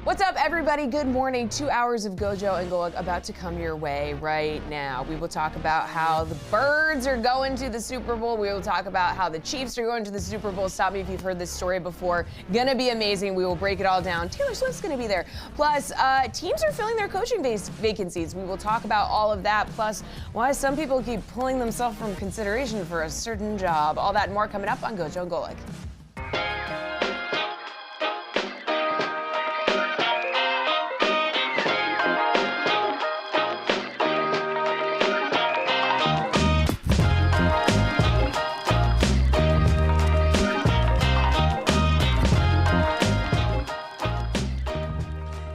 What's up, everybody? Good morning. 2 hours of GoJo and Golic about to come your way right now. We will talk about how the Birds are going to the Super Bowl. We will talk about how the Chiefs are going to the Super Bowl. Stop me if you've heard this story before. Gonna be amazing. We will break it all down. Taylor Swift's gonna be there. Plus, teams are filling their coaching vacancies. We will talk about all of that. Plus, why some people keep pulling themselves from consideration for a certain job. All that and more coming up on GoJo and Golic.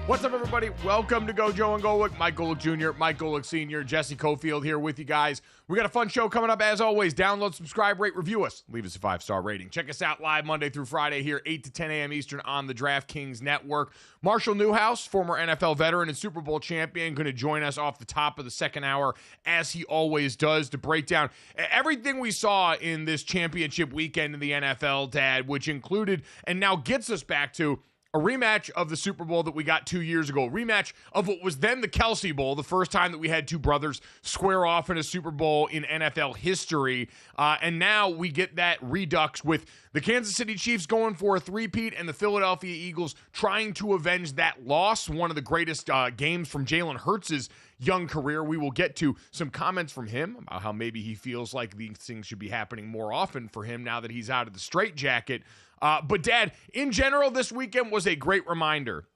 What's up, everybody? Welcome to GoJo and Golic. Mike Golic Jr., Mike Golic Sr., Jesse Cofield here with you guys. We got a fun show coming up as always. Download, subscribe, rate, review us. Leave us a 5-star rating. Check us out live Monday through Friday here, 8 to 10 a.m. Eastern on the DraftKings Network. Marshall Newhouse, former NFL veteran and Super Bowl champion, going to join us off the top of the second hour, as he always does, to break down everything we saw in this championship weekend in the NFL, Dad, which included and now gets us back to a rematch of the Super Bowl that we got 2 years ago. A rematch of what was then the Kelsey Bowl, the first time that we had two brothers square off in a Super Bowl in NFL history. And now we get that redux with the Kansas City Chiefs going for a three-peat and the Philadelphia Eagles trying to avenge that loss. One of the greatest games from Jalen Hurts' young career. We will get to some comments from him about how maybe he feels like these things should be happening more often for him now that he's out of the straitjacket. But, Dad, in general, this weekend was a great reminder,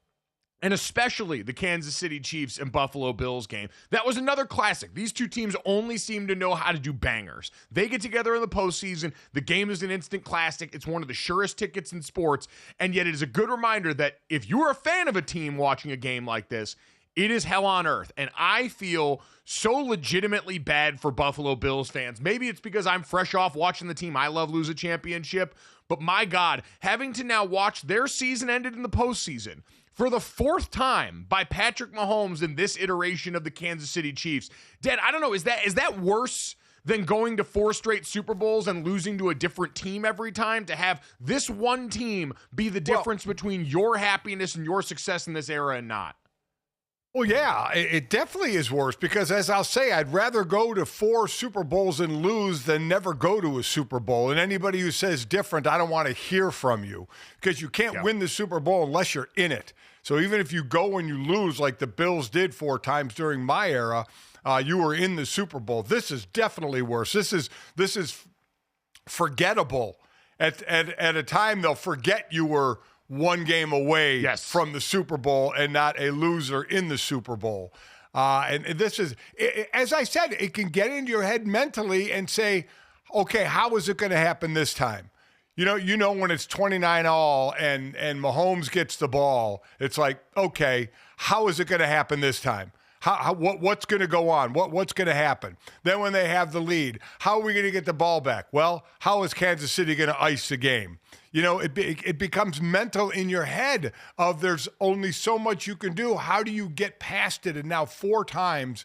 and especially the Kansas City Chiefs and Buffalo Bills game. That was another classic. These two teams only seem to know how to do bangers. They get together in the postseason. The game is an instant classic. It's one of the surest tickets in sports, and yet it is a good reminder that if you're a fan of a team watching a game like this, it is hell on earth, and I feel so legitimately bad for Buffalo Bills fans. Maybe it's because I'm fresh off watching the team I love lose a championship, but my God, having to now watch their season ended in the postseason for the fourth time by Patrick Mahomes in this iteration of the Kansas City Chiefs. Dad, I don't know, is that worse than going to 4 straight Super Bowls and losing to a different team every time, to have this one team be the difference between your happiness and your success in this era and not? Well, yeah, it definitely is worse because, as I'll say, I'd rather go to 4 Super Bowls and lose than never go to a Super Bowl. And anybody who says different, I don't want to hear from you because you can't win the Super Bowl unless you're in it. So even if you go and you lose like the Bills did 4 times during my era, you were in the Super Bowl. This is definitely worse. This is forgettable. At a time, they'll forget you were one game away from the Super Bowl and not a loser in the Super Bowl. And this is, as I said, it can get into your head mentally and say, okay, how is it going to happen this time? You know when it's 29-all and Mahomes gets the ball, it's like, okay, how is it going to happen this time? What's going to go on? What's going to happen? Then when they have the lead, how are we going to get the ball back? Well, how is Kansas City going to ice the game? It becomes mental in your head of there's only so much you can do. How do you get past it? And now 4 times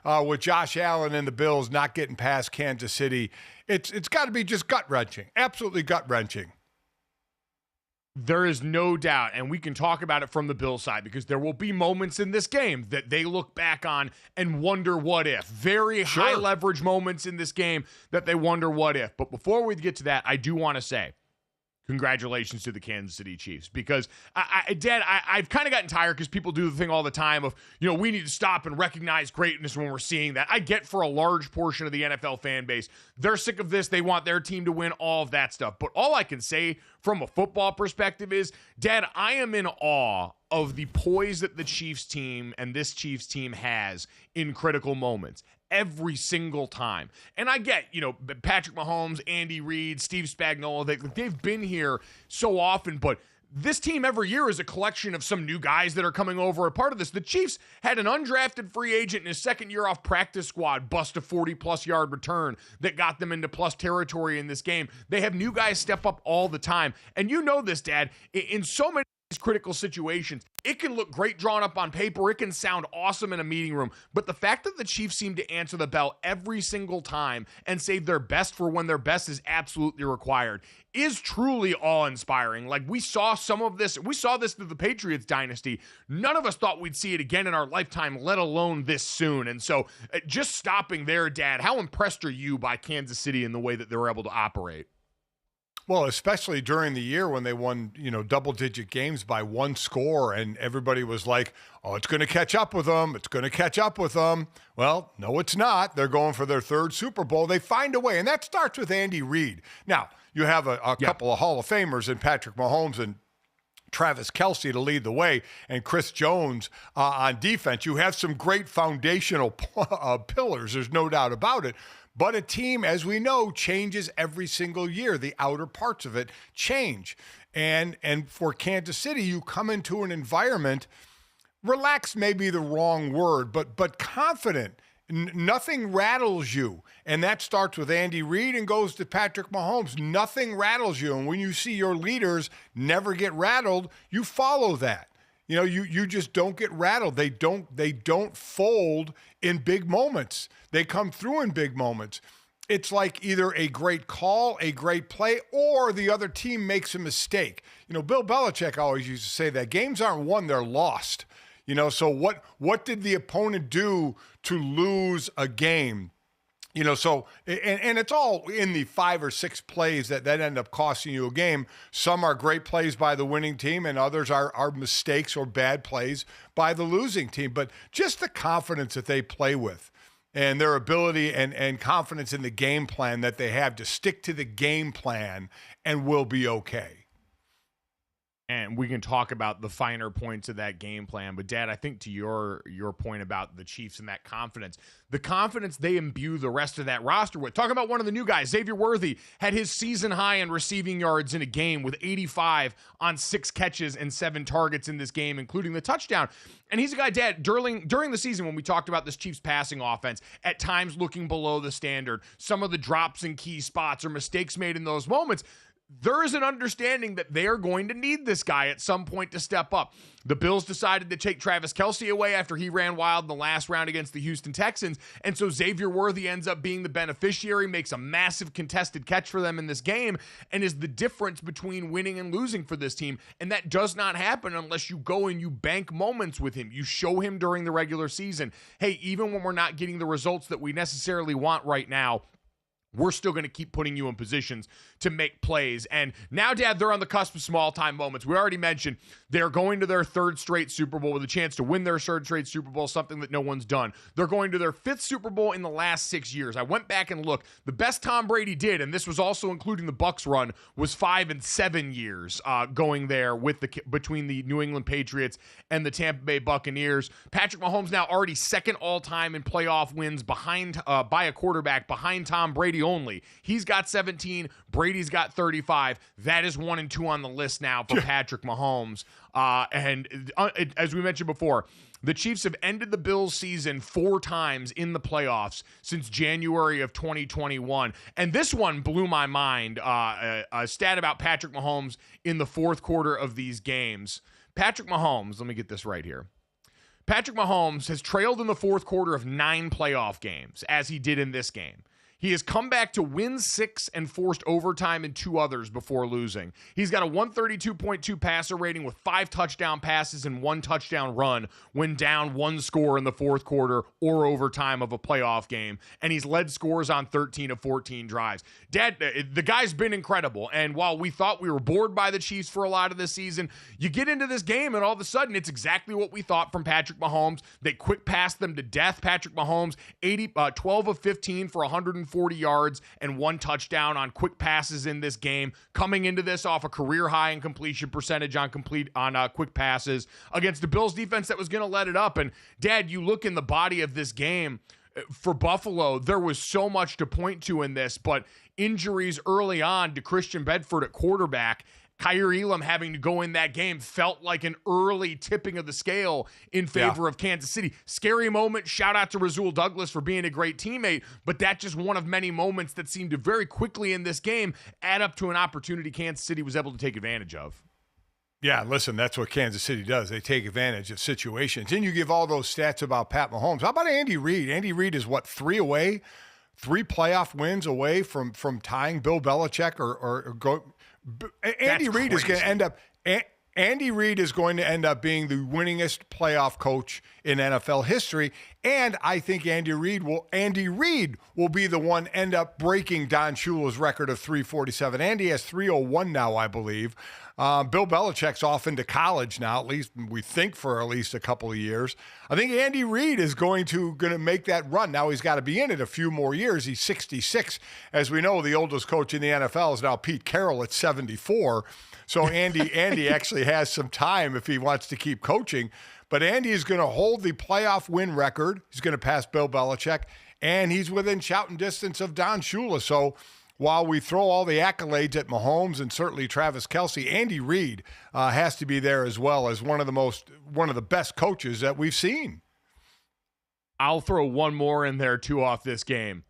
with Josh Allen and the Bills not getting past Kansas City, it's got to be just gut-wrenching, absolutely gut-wrenching. There is no doubt, and we can talk about it from the Bills side because there will be moments in this game that they look back on and wonder what if. Very high leverage moments in this game that they wonder what if. But before we get to that, I do want to say congratulations to the Kansas City Chiefs because, I've kind of gotten tired because people do the thing all the time of, we need to stop and recognize greatness when we're seeing that. I get for a large portion of the NFL fan base, they're sick of this. They want their team to win, all of that stuff. But all I can say from a football perspective is, Dad, I am in awe of the poise that the Chiefs team and this Chiefs team has in critical moments. Every single time. And I get, Patrick Mahomes, Andy Reid, Steve Spagnuolo, they've been here so often, but this team every year is a collection of some new guys that are coming over. A part of this, the Chiefs had an undrafted free agent in his second year off practice squad bust a 40-plus yard return that got them into plus territory in this game. They have new guys step up all the time. And you know this, Dad, in so many critical situations, it can look great drawn up on paper, it can sound awesome in a meeting room, but the fact that the Chiefs seem to answer the bell every single time and save their best for when their best is absolutely required is truly awe-inspiring. Like, we saw some of this, we saw this through the Patriots dynasty. None of us thought we'd see it again in our lifetime, let alone this soon. And so just stopping there, Dad, how impressed are you by Kansas City and the way that they were able to operate? Well, especially during the year when they won, double-digit games by 1 score, and everybody was like, oh, it's going to catch up with them. It's going to catch up with them. Well, no, it's not. They're going for their 3rd Super Bowl. They find a way, and that starts with Andy Reid. Now, you have a couple of Hall of Famers in Patrick Mahomes and Travis Kelce to lead the way, and Chris Jones on defense. You have some great foundational pillars. There's no doubt about it. But a team, as we know, changes every single year. The outer parts of it change. And for Kansas City, you come into an environment, relaxed may be the wrong word, but confident. Nothing rattles you. And that starts with Andy Reid and goes to Patrick Mahomes. Nothing rattles you. And when you see your leaders never get rattled, you follow that. You just don't get rattled. They don't fold in big moments. They come through in big moments. It's like either a great call, a great play, or the other team makes a mistake. Bill Belichick always used to say that games aren't won, they're lost. So what did the opponent do to lose a game? So, and it's all in the 5 or 6 plays that end up costing you a game. Some are great plays by the winning team, and others are mistakes or bad plays by the losing team. But just the confidence that they play with and their ability and confidence in the game plan that they have to stick to the game plan and we'll be okay. And we can talk about the finer points of that game plan. But, Dad, I think to your point about the Chiefs and that confidence, the confidence they imbue the rest of that roster with. Talking about one of the new guys, Xavier Worthy, had his season high in receiving yards in a game with 85 on 6 catches and 7 targets in this game, including the touchdown. And he's a guy, Dad, during the season when we talked about this Chiefs passing offense, at times looking below the standard, some of the drops in key spots or mistakes made in those moments, there is an understanding that they are going to need this guy at some point to step up. The Bills decided to take Travis Kelce away after he ran wild in the last round against the Houston Texans, and so Xavier Worthy ends up being the beneficiary, makes a massive contested catch for them in this game, and is the difference between winning and losing for this team. And that does not happen unless you go and you bank moments with him. You show him during the regular season, hey, even when we're not getting the results that we necessarily want right now, we're still going to keep putting you in positions to make plays. And now, Dad, they're on the cusp of small-time moments. We already mentioned they're going to their third straight Super Bowl with a chance to win their third straight Super Bowl, something that no one's done. They're going to their fifth Super Bowl in the last 6 years. I went back and looked. The best Tom Brady did, and this was also including the Bucs run, was 5 and 7 years going there with between the New England Patriots and the Tampa Bay Buccaneers. Patrick Mahomes now already second all-time in playoff wins behind by a quarterback behind Tom Brady only. He's got 17. Brady's got 35. That is 1 and 2 on the list now for Patrick Mahomes. As we mentioned before, the Chiefs have ended the Bills season 4 times in the playoffs since January of 2021. And this one blew my mind. A stat about Patrick Mahomes in the fourth quarter of these games. Patrick Mahomes, let me get this right here. Patrick Mahomes has trailed in the fourth quarter of 9 playoff games, as he did in this game. He has come back to win 6 and forced overtime in 2 others before losing. He's got a 132.2 passer rating with 5 touchdown passes and 1 touchdown run when down 1 score in the fourth quarter or overtime of a playoff game. And he's led scores on 13 of 14 drives. Dad, the guy's been incredible. And while we thought we were bored by the Chiefs for a lot of this season, you get into this game and all of a sudden it's exactly what we thought from Patrick Mahomes. They quick passed them to death. Patrick Mahomes, 12 of 15 for 140 yards and 1 touchdown on quick passes in this game, coming into this off a career high in completion percentage on quick passes against the Bills defense that was going to let it up. And Dad, you look in the body of this game for Buffalo, there was so much to point to in this, but injuries early on to Christian Bedford at quarterback, Kaiir Elam having to go in that game felt like an early tipping of the scale in favor of Kansas City. Scary moment. Shout out to Rasul Douglas for being a great teammate, but that's just one of many moments that seemed to very quickly in this game add up to an opportunity Kansas City was able to take advantage of. Yeah, listen, that's what Kansas City does. They take advantage of situations. And you give all those stats about Pat Mahomes. How about Andy Reid? Andy Reid is, 3 away? 3 playoff wins away from tying Bill Belichick or go. Andy Reid is going to end up. Andy Reid is going to end up being the winningest playoff coach in NFL history, and I think Andy Reid will be the one end up breaking Don Shula's record of 347. Andy has 301 now, I believe. Bill Belichick's off into college now, at least we think for at least a couple of years. I think Andy Reid is going to make that run. Now he's got to be in it a few more years. He's 66. As we know, the oldest coach in the NFL is now Pete Carroll at 74. So Andy actually has some time if he wants to keep coaching. But Andy is going to hold the playoff win record. He's going to pass Bill Belichick, and he's within shouting distance of Don Shula. So while we throw all the accolades at Mahomes and certainly Travis Kelce, Andy Reid has to be there as well as one of the best coaches that we've seen. I'll throw one more in there too off this game.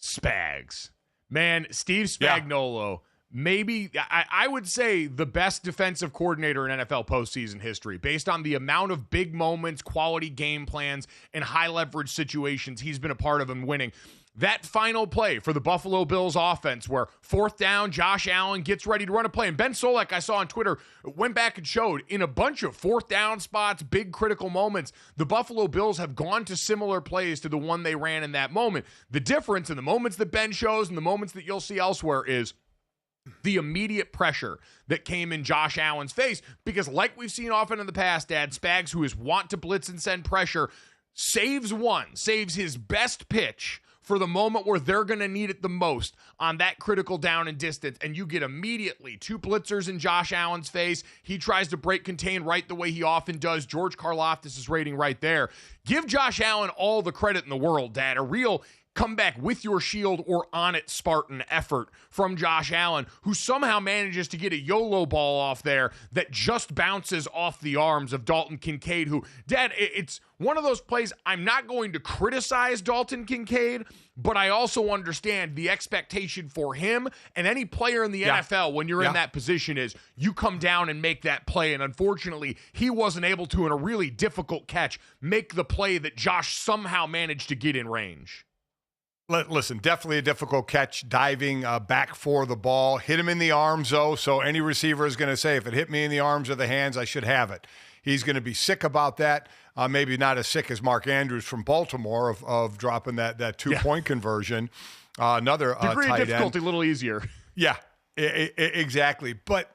Spags. Man, Steve Spagnuolo. Yeah. Maybe, I would say, the best defensive coordinator in NFL postseason history, based on the amount of big moments, quality game plans, and high-leverage situations he's been a part of in winning. That final play for the Buffalo Bills offense where 4th down, Josh Allen gets ready to run a play. And Ben Solak, I saw on Twitter, went back and showed in a bunch of 4th down spots, big critical moments, the Buffalo Bills have gone to similar plays to the one they ran in that moment. The difference in the moments that Ben shows and the moments that you'll see elsewhere is the immediate pressure that came in Josh Allen's face, because like we've seen often in the past, Dad, Spags, who is wont to blitz and send pressure, saves his best pitch for the moment where they're going to need it the most on that critical down and distance, and you get immediately 2 blitzers in Josh Allen's face. He tries to break contain right the way he often does. George Karlaftis' rating right there. Give Josh Allen all the credit in the world, Dad. A real come back with your shield or on it Spartan effort from Josh Allen, who somehow manages to get a YOLO ball off there that just bounces off the arms of Dalton Kincaid, who, Dad, it's one of those plays. I'm not going to criticize Dalton Kincaid, but I also understand the expectation for him and any player in the NFL when you're in that position is you come down and make that play. And unfortunately, he wasn't able to, in a really difficult catch, make the play that Josh somehow managed to get in range. Listen, definitely a difficult catch, diving back for the ball. Hit him in the arms, though, so any receiver is going to say, if it hit me in the arms or the hands, I should have it. He's going to be sick about that. Maybe not as sick as Mark Andrews from Baltimore of dropping that 2-point conversion. another degree tight of difficulty end. a little easier. Yeah, exactly. But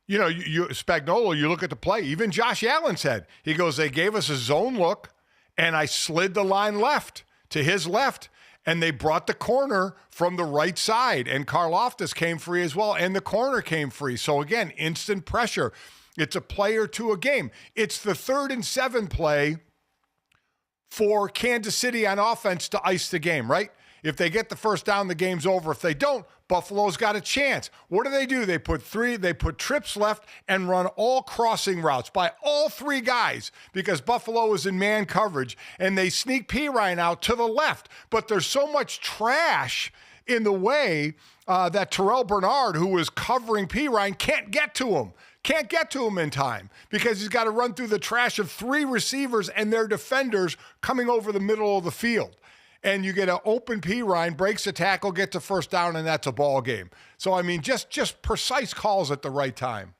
you Spagnuolo, you look at the play. Even Josh Allen said, he goes, they gave us a zone look, and I slid the line left to his left, and they brought the corner from the right side, and Karlaftis came free as well, and the corner came free. So again, instant pressure. It's a play or two a game. It's the 3rd and 7 play for Kansas City on offense to ice the game, right? If they get the first down, the game's over. If they don't, Buffalo's got a chance. What do? They put trips left and run all crossing routes by all 3 guys because Buffalo is in man coverage, and they sneak Pirine out to the left. But there's so much trash in the way that Terrell Bernard, who was covering Pirine, can't get to him. Can't get to him in time because he's got to run through the trash of 3 receivers and their defenders coming over the middle of the field. And you get an open Pirine, breaks a tackle, gets a first down, and that's a ball game. So, I mean, just precise calls at the right time.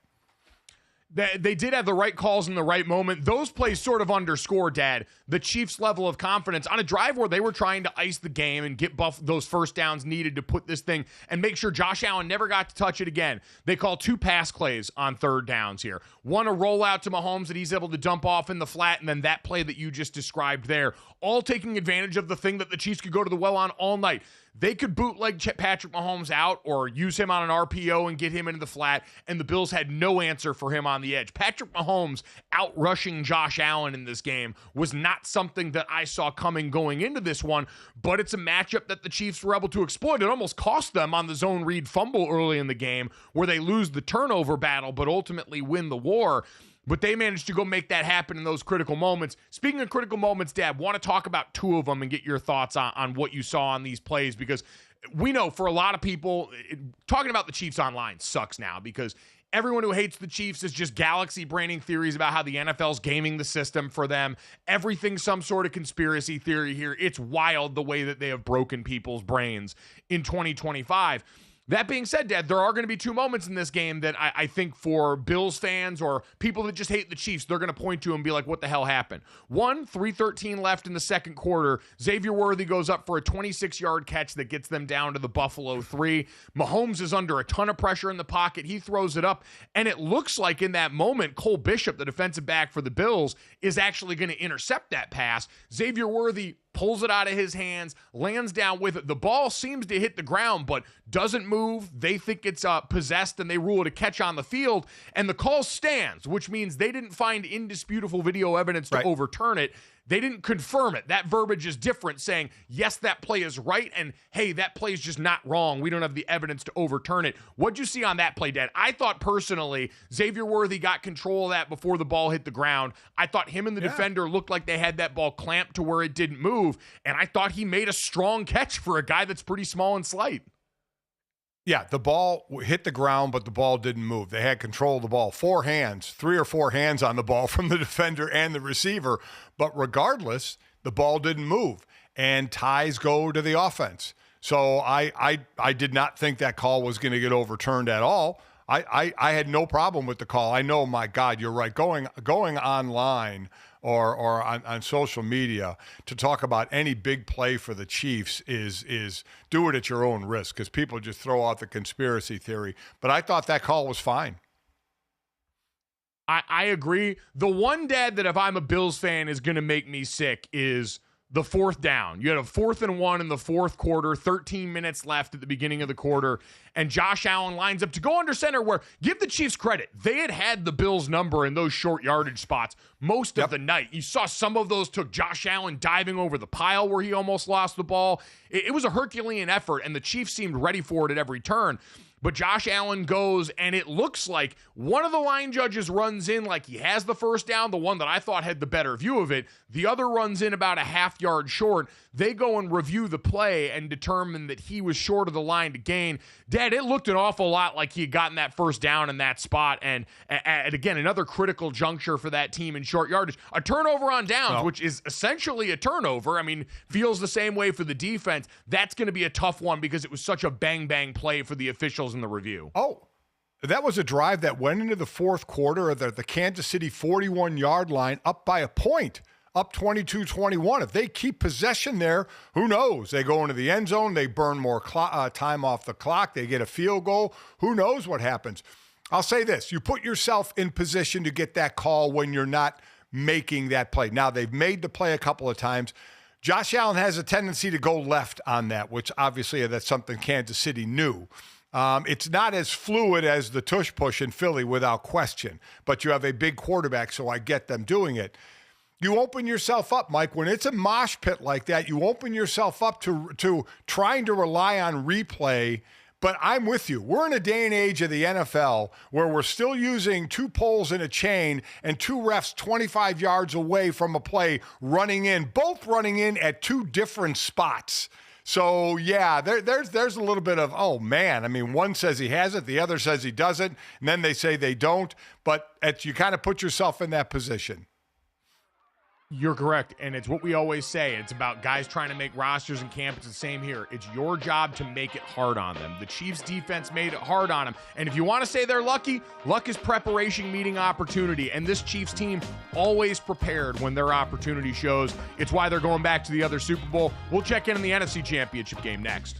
They did have the right calls in the right moment. Those plays sort of underscore, Dad, the Chiefs' level of confidence on a drive where they were trying to ice the game and get those first downs needed to put this thing and make sure Josh Allen never got to touch it again. They call 2 pass plays on 3rd downs here. One, a rollout to Mahomes that he's able to dump off in the flat, and then that play that you just described there, all taking advantage of the thing that the Chiefs could go to the well on all night. They could bootleg Patrick Mahomes out or use him on an RPO and get him into the flat, and the Bills had no answer for him on the edge. Patrick Mahomes out-rushing Josh Allen in this game was not something that I saw coming going into this one, but it's a matchup that the Chiefs were able to exploit. It almost cost them on the zone read fumble early in the game where they lose the turnover battle but ultimately win the war. But they managed to go make that happen in those critical moments. Speaking of critical moments, Dad, want to talk about 2 of them and get your thoughts on what you saw on these plays, because we know for a lot of people, talking about the Chiefs online sucks now because everyone who hates the Chiefs is just galaxy braining theories about how the NFL's gaming the system for them. Everything's some sort of conspiracy theory here. It's wild the way that they have broken people's brains in 2025. That being said, Dad, there are going to be 2 moments in this game that I think for Bills fans or people that just hate the Chiefs, they're going to point to and be like, what the hell happened? 1, 3:13 left in the second quarter. Xavier Worthy goes up for a 26-yard catch that gets them down to the Buffalo 3. Mahomes is under a ton of pressure in the pocket. He throws it up, and it looks like in that moment, Cole Bishop, the defensive back for the Bills, is actually going to intercept that pass. Xavier Worthy pulls it out of his hands, lands down with it. The ball seems to hit the ground, but doesn't move. They think it's possessed, and they rule it a catch on the field. And the call stands, which means they didn't find indisputable video evidence to overturn it. They didn't confirm it. That verbiage is different, saying, yes, that play is right, and hey, that play is just not wrong. We don't have the evidence to overturn it. What'd you see on that play, Dad? I thought personally, Xavier Worthy got control of that before the ball hit the ground. I thought him and the defender looked like they had that ball clamped to where it didn't move, and I thought he made a strong catch for a guy that's pretty small and slight. Yeah, the ball hit the ground, but the ball didn't move. They had control of the ball. 3 or 4 hands on the ball from the defender and the receiver. But regardless, the ball didn't move, and ties go to the offense. So I did not think that call was going to get overturned at all. I had no problem with the call. I know, my God, you're right. Going online or on social media to talk about any big play for the Chiefs is do it at your own risk, because people just throw out the conspiracy theory. But I thought that call was fine. I agree. The one, Dad, that if I'm a Bills fan is going to make me sick is the 4th down. You had a 4th and 1 in the 4th quarter, 13 minutes left at the beginning of the quarter, and Josh Allen lines up to go under center where, give the Chiefs credit, they had the Bills' number in those short yardage spots most of the night. You saw some of those took Josh Allen diving over the pile where he almost lost the ball. It was a Herculean effort, and the Chiefs seemed ready for it at every turn. But Josh Allen goes, and it looks like one of the line judges runs in like he has the first down, the one that I thought had the better view of it. The other runs in about a half yard short. They go and review the play and determine that he was short of the line to gain. Dad, it looked an awful lot like he had gotten that first down in that spot. And again, another critical juncture for that team in short yardage. A turnover on downs, which is essentially a turnover. I mean, feels the same way for the defense. That's going to be a tough one because it was such a bang-bang play for the officials in the review. Oh, that was a drive that went into the 4th quarter at the Kansas City 41-yard line, up by a point up 22-21. If they keep possession there, who knows? They go into the end zone. They burn more time off the clock. They get a field goal. Who knows what happens? I'll say this. You put yourself in position to get that call when you're not making that play. Now, they've made the play a couple of times. Josh Allen has a tendency to go left on that, which obviously that's something Kansas City knew. It's not as fluid as the tush push in Philly without question, but you have a big quarterback, so I get them doing it. You open yourself up, Mike. When it's a mosh pit like that, you open yourself up to trying to rely on replay. But I'm with you. We're in a day and age of the NFL where we're still using 2 poles in a chain and 2 refs 25 yards away from a play both running in at 2 different spots. So, yeah, there's a little bit of, oh, man. I mean, one says he has it, the other says he doesn't, and then they say they don't. But you kind of put yourself in that position. You're correct, and it's what we always say. It's about guys trying to make rosters in camp. It's the same here. It's your job to make it hard on them. The Chiefs' defense made it hard on them, and if you want to say they're lucky, luck is preparation meeting opportunity, and this Chiefs team always prepared when their opportunity shows. It's why they're going back to the other Super Bowl. We'll check in on the NFC Championship game next.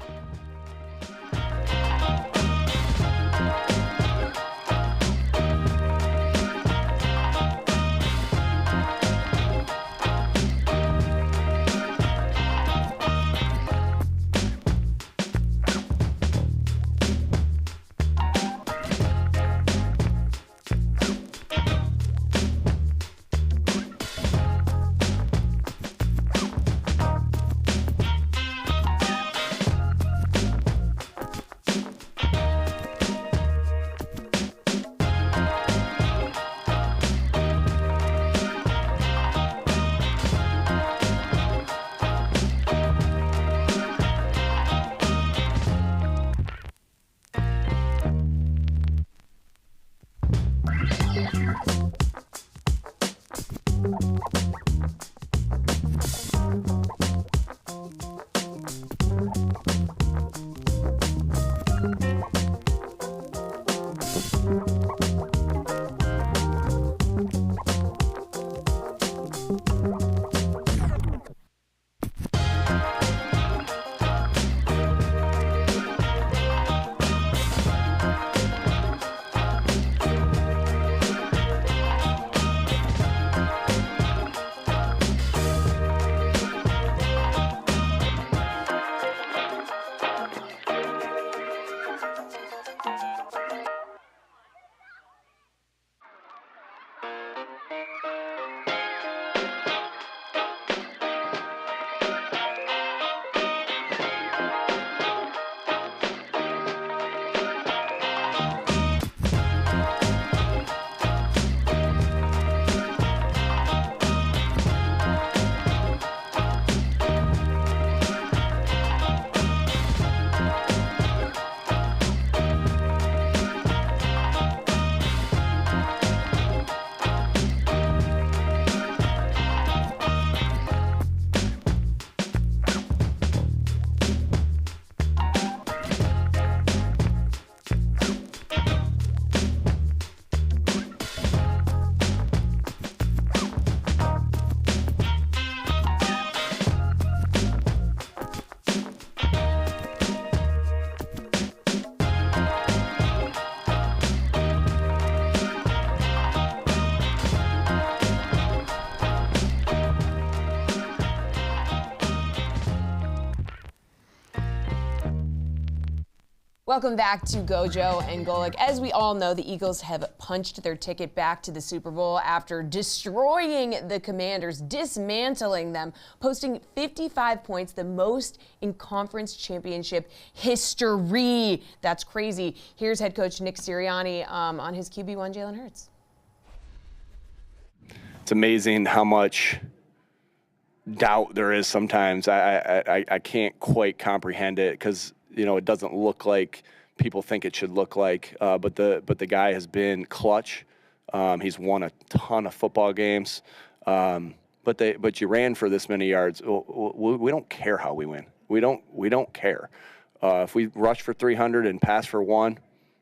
Welcome back to GoJo and Golic. As we all know, the Eagles have punched their ticket back to the Super Bowl after destroying the Commanders, dismantling them, posting 55 points, the most in conference championship history. That's crazy. Here's head coach Nick Sirianni on his QB1, Jalen Hurts. It's amazing how much doubt there is sometimes. I can't quite comprehend it because, you know, it doesn't look like people think it should look like. But the guy has been clutch. He's won a ton of football games. But you ran for this many yards. We don't care how we win. We don't care. If we rush for 300 and pass for 1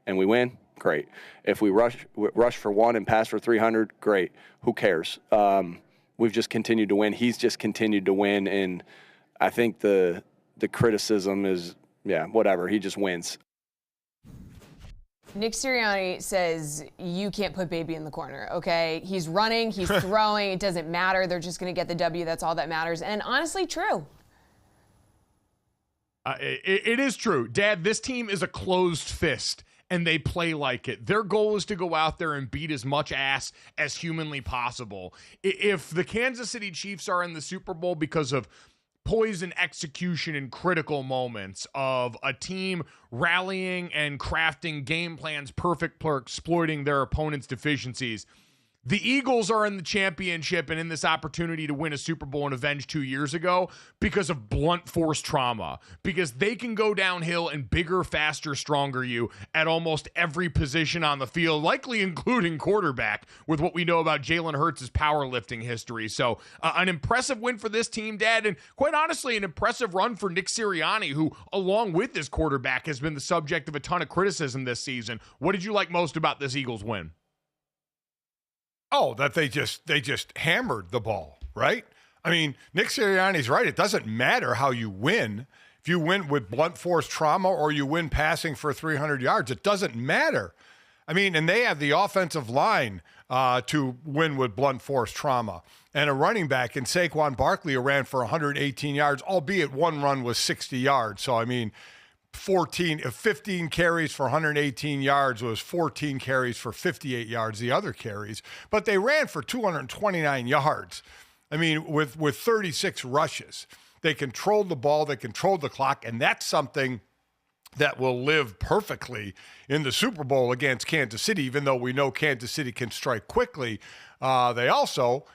and we win, great. If we rush for 1 and pass for 300, great. Who cares? we've just continued to win. He's just continued to win, and I think the criticism is, whatever. He just wins. Nick Sirianni says you can't put baby in the corner, okay? He's running, he's throwing, it doesn't matter. They're just going to get the W. That's all that matters. And honestly, true. It is true. Dad, this team is a closed fist, and they play like it. Their goal is to go out there and beat as much ass as humanly possible. If the Kansas City Chiefs are in the Super Bowl because of poise and execution in critical moments, of a team rallying and crafting game plans perfect for exploiting their opponent's deficiencies, the Eagles are in the championship and in this opportunity to win a Super Bowl and avenge 2 years ago because of blunt force trauma, because they can go downhill and bigger, faster, stronger you at almost every position on the field, likely including quarterback, with what we know about Jalen Hurts' powerlifting history. So an impressive win for this team, Dad, and quite honestly, an impressive run for Nick Sirianni, who, along with this quarterback, has been the subject of a ton of criticism this season. What did you like most about this Eagles win? Oh, that they just hammered the ball, right? I mean, Nick Sirianni's right. It doesn't matter how you win. If you win with blunt force trauma or you win passing for 300 yards, it doesn't matter. I mean, and they have the offensive line to win with blunt force trauma, and a running back in Saquon Barkley who ran for 118 yards, albeit one run was 60 yards. So, I mean, 15 carries for 118 yards was 14 carries for 58 yards, the other carries. But they ran for 229 yards. I mean, with 36 rushes. They controlled the ball, they controlled the clock, and that's something that will live perfectly in the Super Bowl against Kansas City, even though we know Kansas City can strike quickly. They also,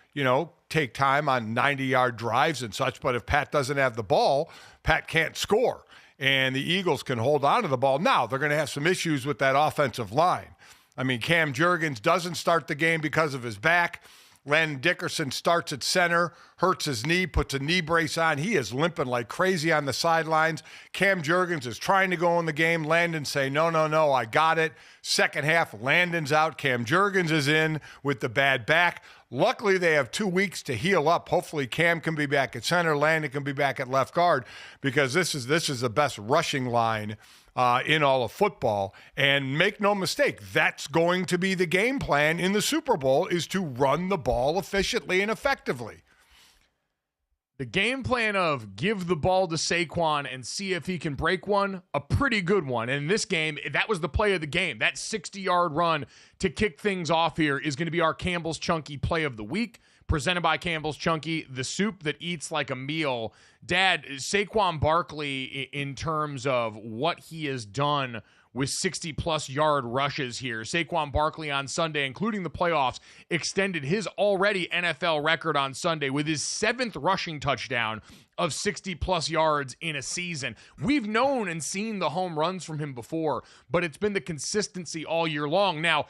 take time on 90-yard drives and such, but if Pat doesn't have the ball, Pat can't score. And the Eagles can hold on to the ball. Now, they're going to have some issues with that offensive line. I mean, Cam Jurgens doesn't start the game because of his back. Landon Dickerson starts at center, hurts his knee, puts a knee brace on. He is limping like crazy on the sidelines. Cam Jurgens is trying to go in the game. Landon say, no, I got it. Second half, Landon's out. Cam Jurgens is in with the bad back. Luckily, they have 2 weeks to heal up. Hopefully, Cam can be back at center. Landon can be back at left guard, because this is the best rushing line in all of football. And make no mistake, that's going to be the game plan in the Super Bowl, is to run the ball efficiently and effectively. The game plan of give the ball to Saquon and see if he can break one, a pretty good one. And in this game, that was the play of the game. That 60-yard run to kick things off here is going to be our Campbell's Chunky play of the week, presented by Campbell's Chunky, the soup that eats like a meal. Dad, Saquon Barkley, in terms of what he has done with 60-plus yard rushes here. Saquon Barkley on Sunday, including the playoffs, extended his already NFL record on Sunday with his 7th rushing touchdown of 60-plus yards in a season. We've known and seen the home runs from him before, but it's been the consistency all year long. Now,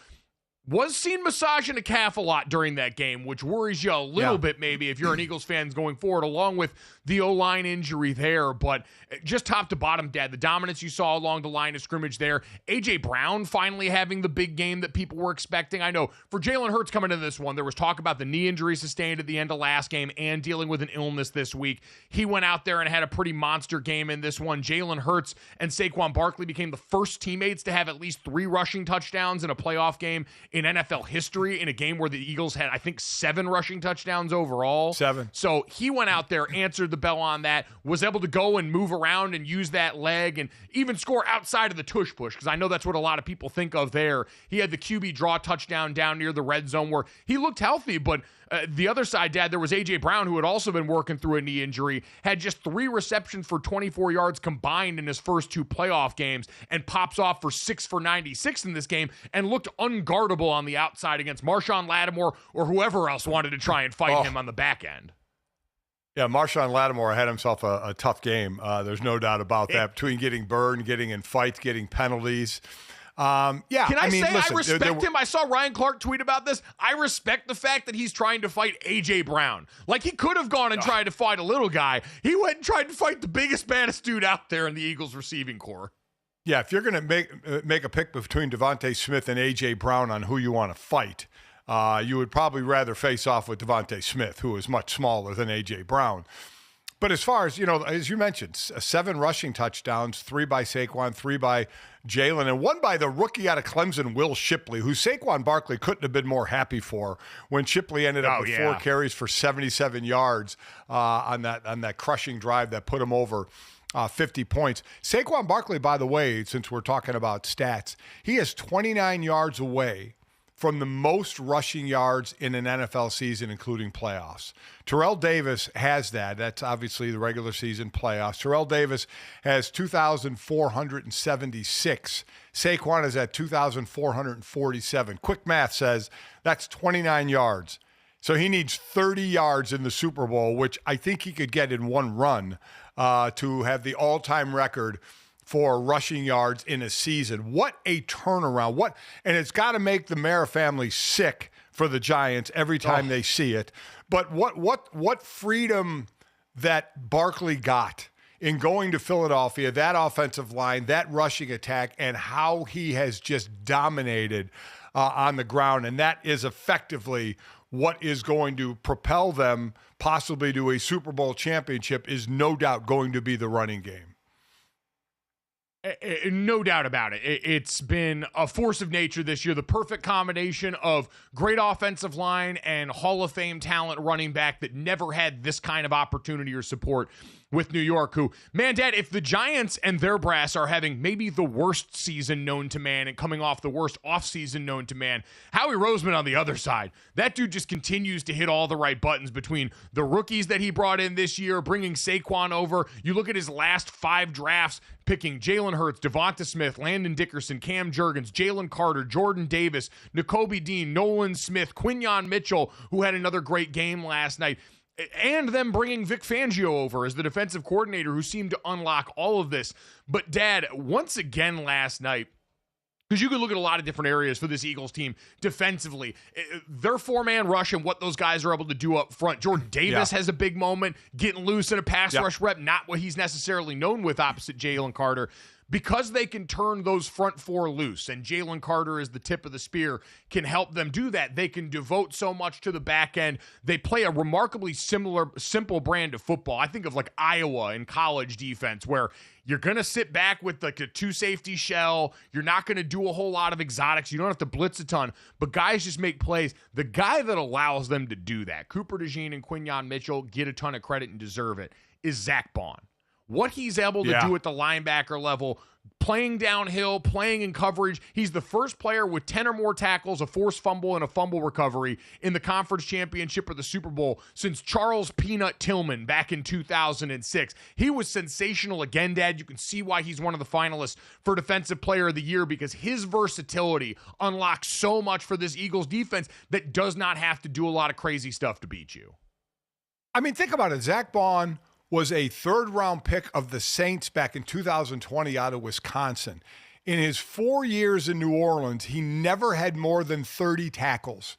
was seen massaging a calf a lot during that game, which worries you a little bit maybe if you're an Eagles fan going forward, along with the O-line injury there. But just top to bottom, Dad, the dominance you saw along the line of scrimmage there. A.J. Brown finally having the big game that people were expecting. I know for Jalen Hurts coming into this one, there was talk about the knee injury sustained at the end of last game and dealing with an illness this week. He went out there and had a pretty monster game in this one. Jalen Hurts and Saquon Barkley became the first teammates to have at least 3 rushing touchdowns in a playoff game in NFL history, in a game where the Eagles had, I think, 7 rushing touchdowns overall. 7. So he went out there, answered the bell on that, was able to go and move around and use that leg and even score outside of the tush push, because I know that's what a lot of people think of there. He had the QB draw touchdown down near the red zone where he looked healthy, but the other side, Dad, there was A.J. Brown, who had also been working through a knee injury, had just 3 receptions for 24 yards combined in his first 2 playoff games, and pops off for 6 for 96 in this game and looked unguardable on the outside against Marshawn Lattimore or whoever else wanted to try and fight him on the back end. Yeah, Marshawn Lattimore had himself a tough game. There's no doubt about that, between getting burned, getting in fights, getting penalties. Can I say listen, I respect him? I saw Ryan Clark tweet about this. I respect the fact that he's trying to fight A.J. Brown. Like, he could have gone and tried to fight a little guy. He went and tried to fight the biggest, baddest dude out there in the Eagles receiving corps. Yeah, if you're going to make a pick between Devontae Smith and A.J. Brown on who you want to fight, You would probably rather face off with Devontae Smith, who is much smaller than A.J. Brown. But as far as, as you mentioned, 7 rushing touchdowns, 3 by Saquon, 3 by Jalen, and 1 by the rookie out of Clemson, Will Shipley, who Saquon Barkley couldn't have been more happy for when Shipley ended up with 4 carries for 77 yards on that crushing drive that put him over 50 points. Saquon Barkley, by the way, since we're talking about stats, he is 29 yards away from the most rushing yards in an NFL season, including playoffs. Terrell Davis has that. That's obviously the regular season playoffs. Terrell Davis has 2,476. Saquon is at 2,447. Quick math says that's 29 yards. So he needs 30 yards in the Super Bowl, which I think he could get in one run to have the all-time record for rushing yards in a season. What a turnaround. And it's got to make the Mara family sick for the Giants every time they see it. But what freedom that Barkley got in going to Philadelphia, that offensive line, that rushing attack, and how he has just dominated on the ground. And that is effectively what is going to propel them possibly to a Super Bowl championship, is no doubt going to be the running game. No doubt about it. It's been a force of nature this year. The perfect combination of great offensive line and Hall of Fame talent running back that never had this kind of opportunity or support with New York, who, man, Dad, if the Giants and their brass are having maybe the worst season known to man and coming off the worst offseason known to man, Howie Roseman on the other side, that dude just continues to hit all the right buttons between the rookies that he brought in this year, bringing Saquon over. You look at his last 5 drafts, picking Jalen Hurts, Devonta Smith, Landon Dickerson, Cam Jurgens, Jalen Carter, Jordan Davis, Nakobe Dean, Nolan Smith, Quinyon Mitchell, who had another great game last night. And them bringing Vic Fangio over as the defensive coordinator, who seemed to unlock all of this. But, Dad, once again last night, because you could look at a lot of different areas for this Eagles team defensively, their 4-man rush and what those guys are able to do up front. Jordan Davis has a big moment, getting loose in a pass rush rep, not what he's necessarily known with opposite Jalen Carter. Because they can turn those front 4 loose, and Jalen Carter is the tip of the spear, can help them do that. They can devote so much to the back end. They play a remarkably simple brand of football. I think of like Iowa in college defense, where you're going to sit back with like a 2-safety shell. You're not going to do a whole lot of exotics. You don't have to blitz a ton, but guys just make plays. The guy that allows them to do that, Cooper DeJean and Quinyon Mitchell, get a ton of credit and deserve it, is Zach Bond. What he's able to do at the linebacker level, playing downhill, playing in coverage. He's the first player with 10 or more tackles, a forced fumble, and a fumble recovery in the conference championship or the Super Bowl since Charles Peanut Tillman back in 2006. He was sensational again, Dad. You can see why he's one of the finalists for Defensive Player of the Year, because his versatility unlocks so much for this Eagles defense that does not have to do a lot of crazy stuff to beat you. I mean, think about it. Zach Bond was a 3rd-round pick of the Saints back in 2020 out of Wisconsin. In his 4 years in New Orleans, he never had more than 30 tackles.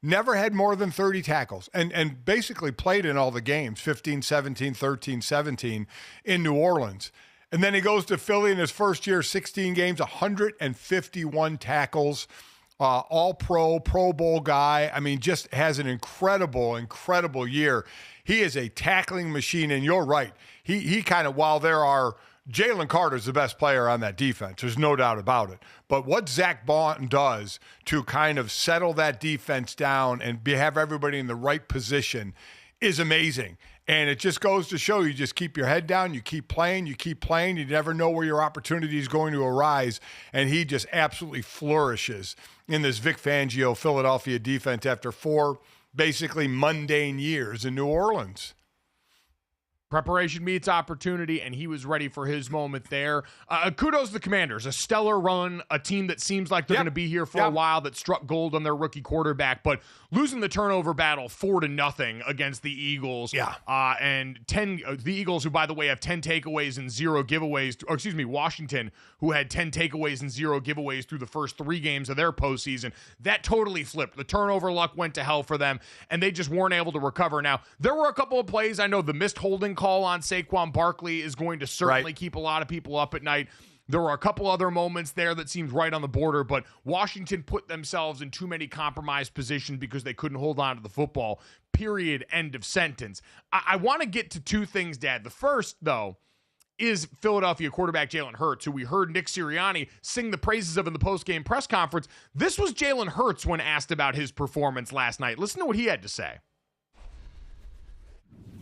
Never had more than 30 tackles. And basically played in all the games, 15, 17, 13, 17 in New Orleans. And then he goes to Philly in his first year, 16 games, 151 tackles. All-pro, Pro Bowl guy. I mean, just has an incredible year. He is a tackling machine, and you're right. He kind of, while there are, Jalen Carter's the best player on that defense. There's no doubt about it. But what Zach Bond does to kind of settle that defense down and have everybody in the right position is amazing. And it just goes to show you just keep your head down, you keep playing. You never know where your opportunity is going to arise. And he just absolutely flourishes in this Vic Fangio Philadelphia defense after 4 basically mundane years in New Orleans. Preparation meets opportunity, and he was ready for his moment there. Kudos to the Commanders. A stellar run, a team that seems like they're going to be here for a while, that struck gold on their rookie quarterback, but losing the turnover battle 4-0 against the Eagles. And the Eagles, who, by the way, have 10 takeaways and 0 giveaways, or excuse me, Washington, who had 10 takeaways and 0 giveaways through the first 3 games of their postseason. That totally flipped. The turnover luck went to hell for them, and they just weren't able to recover. Now, there were a couple of plays. I know the missed holding call on Saquon Barkley is going to certainly keep a lot of people up at night. There were a couple other moments there that seemed right on the border, but Washington put themselves in too many compromised positions because they couldn't hold on to the football. Period. End of sentence. I want to get to two things, Dad. The first, though, is Philadelphia quarterback Jalen Hurts, who we heard Nick Sirianni sing the praises of in the postgame press conference. This was Jalen Hurts when asked about his performance last night. Listen to what he had to say.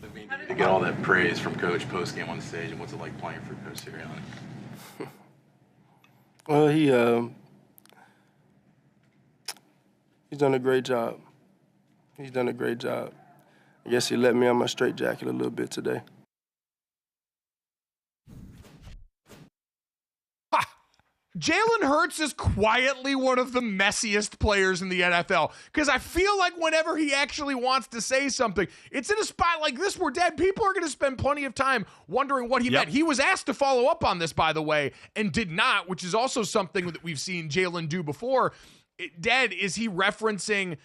I mean, to get all that praise from Coach postgame on the stage, and what's it like playing for Coach Sirianni? Well, he's done a great job. He's done a great job. I guess he let me on my straitjacket a little bit today. Jalen Hurts is quietly one of the messiest players in the NFL because I feel like whenever he actually wants to say something, it's in a spot like this where, Dad, people are going to spend plenty of time wondering what he meant. He was asked to follow up on this, by the way, and did not, which is also something that we've seen Jalen do before. Dad, is he referencing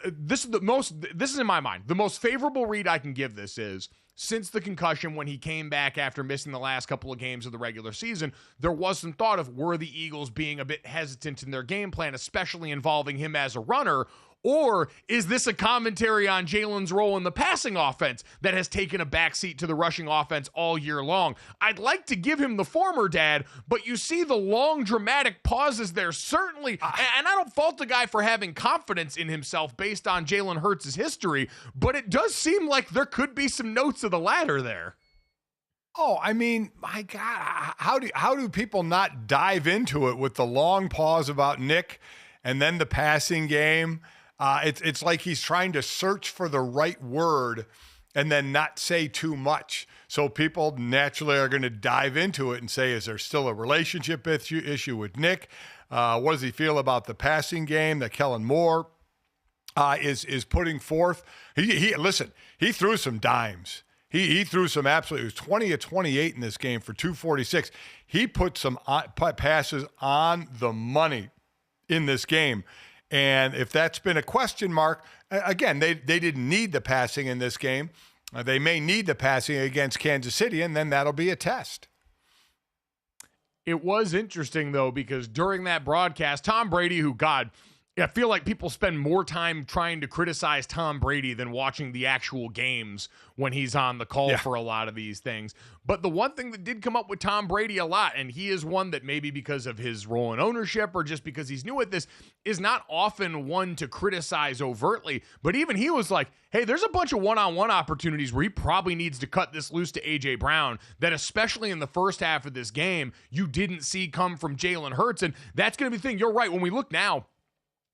this is in my mind, the most favorable read I can give this is, since the concussion, when he came back after missing the last couple of games of the regular season, there was some thought of, were the Eagles being a bit hesitant in their game plan, especially involving him as a runner? Or is this a commentary on Jalen's role in the passing offense that has taken a backseat to the rushing offense all year long? I'd like to give him the former, Dad, but you see the long dramatic pauses there, certainly. And I don't fault the guy for having confidence in himself based on Jalen Hurts' history, but it does seem like there could be some notes of the latter there. Oh, I mean, my God, how do people not dive into it with the long pause about Nick and then the passing game? It's like he's trying to search for the right word and then not say too much. So people naturally are going to dive into it and say, is there still a relationship issue with Nick? What does he feel about the passing game that Kellen Moore is putting forth? Listen, he threw some dimes. He threw some absolutely, it was 20 of 28 in this game for 246. He put some passes on the money in this game. And if that's been a question mark, again, they didn't need the passing in this game. They may need the passing against Kansas City, and then that'll be a test. It was interesting, though, because during that broadcast, Tom Brady, who, God, I feel like people spend more time trying to criticize Tom Brady than watching the actual games when he's on the call for a lot of these things. But the one thing that did come up with Tom Brady a lot, and he is one that maybe because of his role in ownership or just because he's new at this, is not often one to criticize overtly. But even he was like, hey, there's a bunch of one-on-one opportunities where he probably needs to cut this loose to A.J. Brown that, especially in the first half of this game, you didn't see come from Jalen Hurts. And that's going to be the thing. You're right. When we look now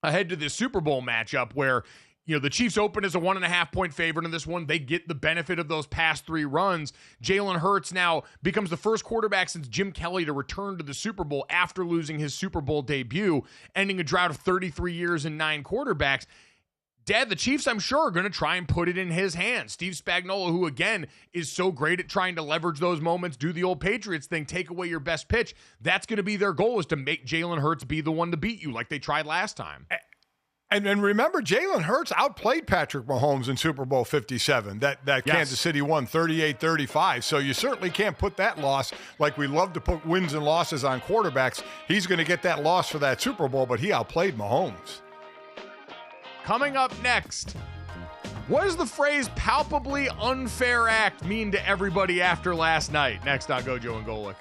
ahead to this Super Bowl matchup where, you know, the Chiefs open as a 1.5-point favorite in this one. They get the benefit of those past three runs. Jalen Hurts now becomes the first quarterback since Jim Kelly to return to the Super Bowl after losing his Super Bowl debut, ending a drought of 33 years and 9 quarterbacks. Dad, the Chiefs, I'm sure, are going to try and put it in his hands. Steve Spagnuolo, who, again, is so great at trying to leverage those moments, do the old Patriots thing, take away your best pitch. That's going to be their goal, is to make Jalen Hurts be the one to beat you like they tried last time. And remember, Jalen Hurts outplayed Patrick Mahomes in Super Bowl 57. That Kansas City won 38-35. So you certainly can't put that loss, like we love to put wins and losses on quarterbacks. He's going to get that loss for that Super Bowl, but he outplayed Mahomes. Coming up next, what does the phrase palpably unfair act mean to everybody after last night? Next on GoJo and Golic.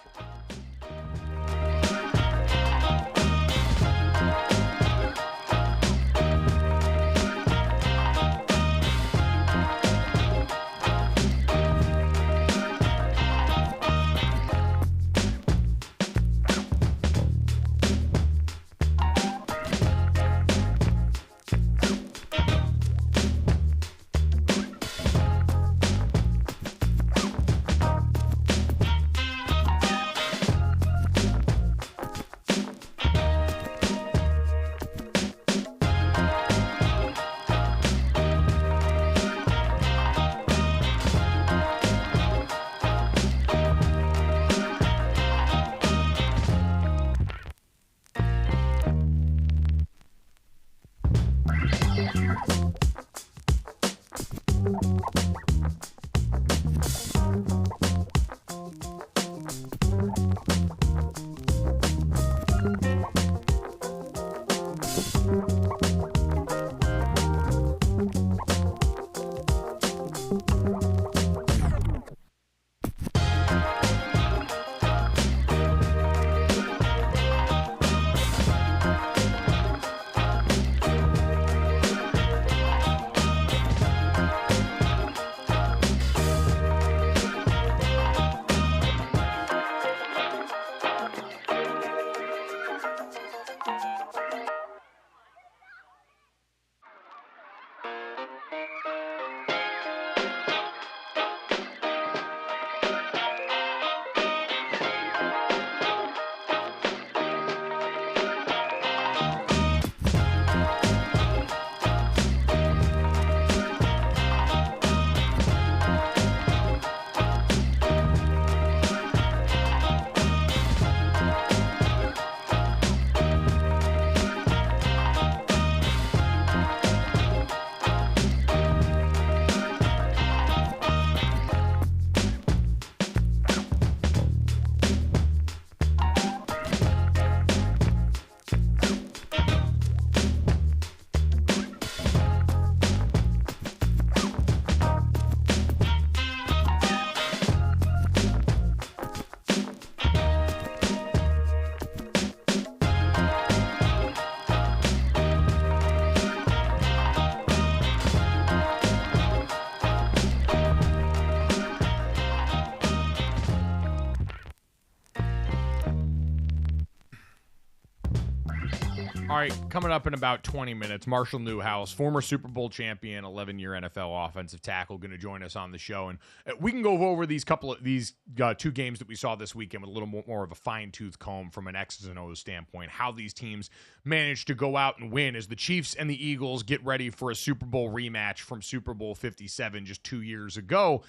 All right, coming up in about 20 minutes, Marshall Newhouse, former Super Bowl champion, 11-year NFL offensive tackle, going to join us on the show, and we can go over these two games that we saw this weekend with a little more of a fine-tooth comb from an X's and O's standpoint, how these teams managed to go out and win as the Chiefs and the Eagles get ready for a Super Bowl rematch from Super Bowl 57 just 2 years ago.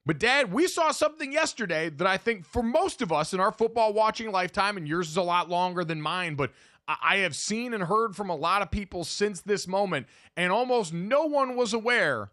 But, Dad, we saw something yesterday that I think for most of us in our football watching lifetime, and yours is a lot longer than mine, but I have seen and heard from a lot of people since this moment, and almost no one was aware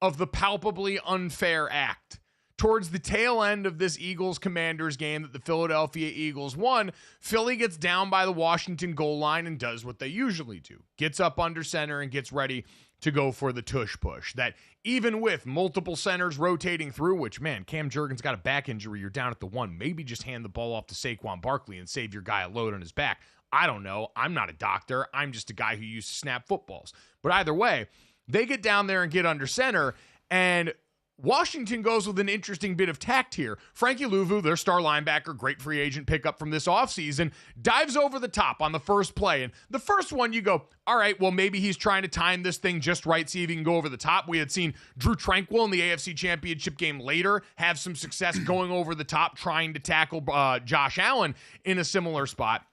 of the palpably unfair act. Towards the tail end of this Eagles-Commanders game that the Philadelphia Eagles won, Philly gets down by the Washington goal line and does what they usually do. Gets up under center and gets ready to go for the tush push. That even with multiple centers rotating through, which, man, Cam Jurgens got a back injury, you're down at the one. Maybe just hand the ball off to Saquon Barkley and save your guy a load on his back. I don't know. I'm not a doctor. I'm just a guy who used to snap footballs. But either way, they get down there and get under center, and Washington goes with an interesting bit of tact here. Frankie Louvu, their star linebacker, great free agent pickup from this offseason, dives over the top on the first play. And the first one, you go, all right, well, maybe he's trying to time this thing just right, see if he can go over the top. We had seen Drew Tranquill in the AFC Championship game later have some success going over the top, trying to tackle Josh Allen in a similar spot.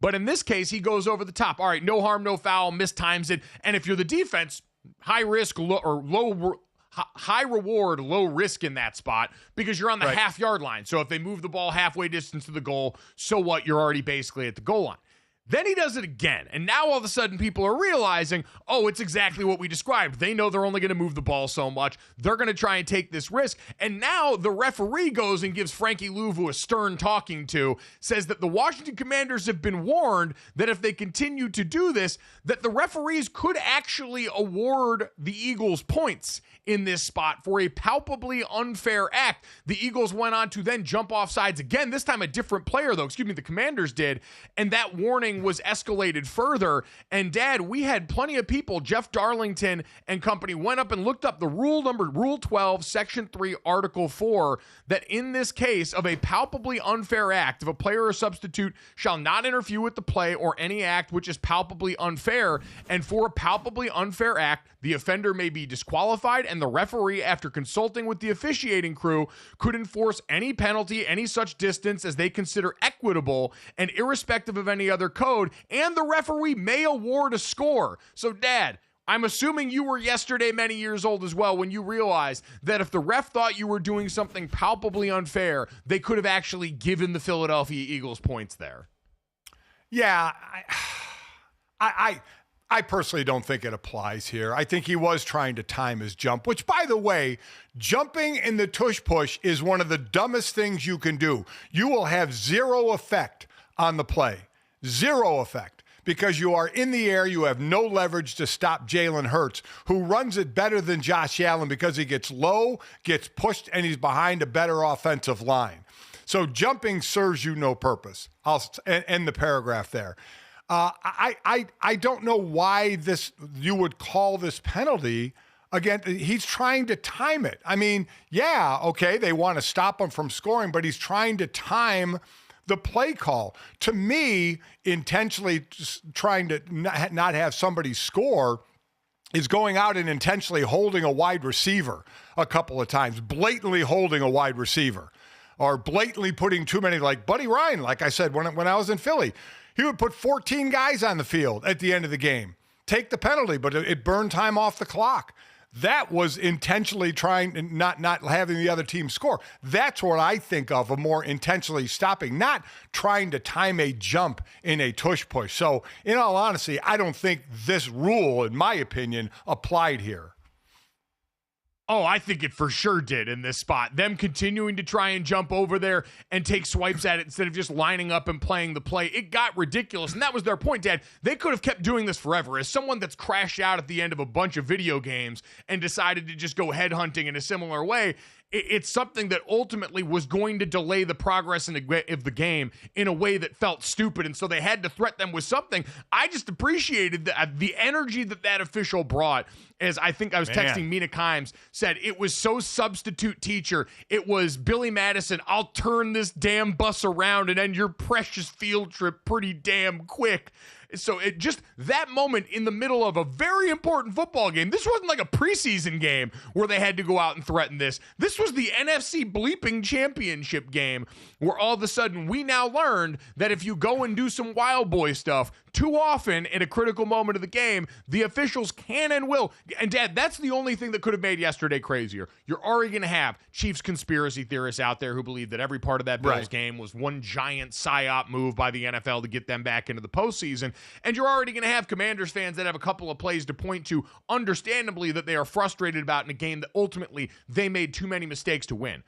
But in this case, he goes over the top. All right, no harm, no foul, mistimes it. And if you're the defense, high risk high reward, low risk in that spot because you're on the half-yard line. So if they move the ball halfway distance to the goal, so what? You're already basically at the goal line. Then he does it again. And now all of a sudden people are realizing, oh, it's exactly what we described. They know they're only going to move the ball so much. They're going to try and take this risk. And now the referee goes and gives Frankie Louvu a stern talking to, says that the Washington Commanders have been warned that if they continue to do this, that the referees could actually award the Eagles points in this spot for a palpably unfair act. The Eagles went on to then jump off sides again, this time a different player though, the Commanders did, and that warning was escalated further. And Dad, we had plenty of people, Jeff Darlington and company, went up and looked up the rule 12, section 3, article 4, that in this case of a palpably unfair act, if a player or substitute shall not interfere with the play or any act which is palpably unfair, and for a palpably unfair act, the offender may be disqualified, and the referee, after consulting with the officiating crew, could enforce any penalty, any such distance as they consider equitable and irrespective of any other code, and the referee may award a score. So, Dad, I'm assuming you were yesterday many years old as well when you realized that if the ref thought you were doing something palpably unfair, they could have actually given the Philadelphia Eagles points there. Yeah, I personally don't think it applies here. I think he was trying to time his jump, which, by the way, jumping in the tush push is one of the dumbest things you can do. You will have zero effect on the play. Zero effect. because you are in the air. You have no leverage to stop Jalen Hurts, who runs it better than Josh Allen because he gets low, gets pushed, and he's behind a better offensive line. So jumping serves you no purpose. I'll end the paragraph there. I don't know why you would call this penalty. Again, he's trying to time it. I mean, yeah, okay, they want to stop him from scoring, but he's trying to time the play call. To me, intentionally trying to not have somebody score is going out and intentionally holding a wide receiver a couple of times, blatantly holding a wide receiver, or blatantly putting too many, like Buddy Ryan, like I said, when I was in Philly. He would put 14 guys on the field at the end of the game, take the penalty, but it burned time off the clock. That was intentionally trying, not having the other team score. That's what I think of a more intentionally stopping, not trying to time a jump in a tush push. So in all honesty, I don't think this rule, in my opinion, applied here. Oh, I think it for sure did in this spot. Them continuing to try and jump over there and take swipes at it instead of just lining up and playing the play. It got ridiculous, and that was their point, Dad. They could have kept doing this forever. As someone that's crashed out at the end of a bunch of video games and decided to just go headhunting in a similar way, it's something that ultimately was going to delay the progress of the game in a way that felt stupid, and so they had to threat them with something. I just appreciated the energy that official brought. As I think I was texting Mina Kimes, said it was so substitute teacher. It was Billy Madison, I'll turn this damn bus around and end your precious field trip pretty damn quick. So it just, that moment in the middle of a very important football game, this wasn't like a preseason game where they had to go out and threaten this. This was the NFC bleeping championship game where all of a sudden we now learned that if you go and do some wild boy stuff too often in a critical moment of the game, the officials can and will. And Dad, that's the only thing that could have made yesterday crazier. You're already going to have Chiefs conspiracy theorists out there who believe that every part of that Bills game was one giant psyop move by the NFL to get them back into the postseason. And you're already going to have Commanders fans that have a couple of plays to point to, understandably, that they are frustrated about in a game that ultimately they made too many mistakes to win.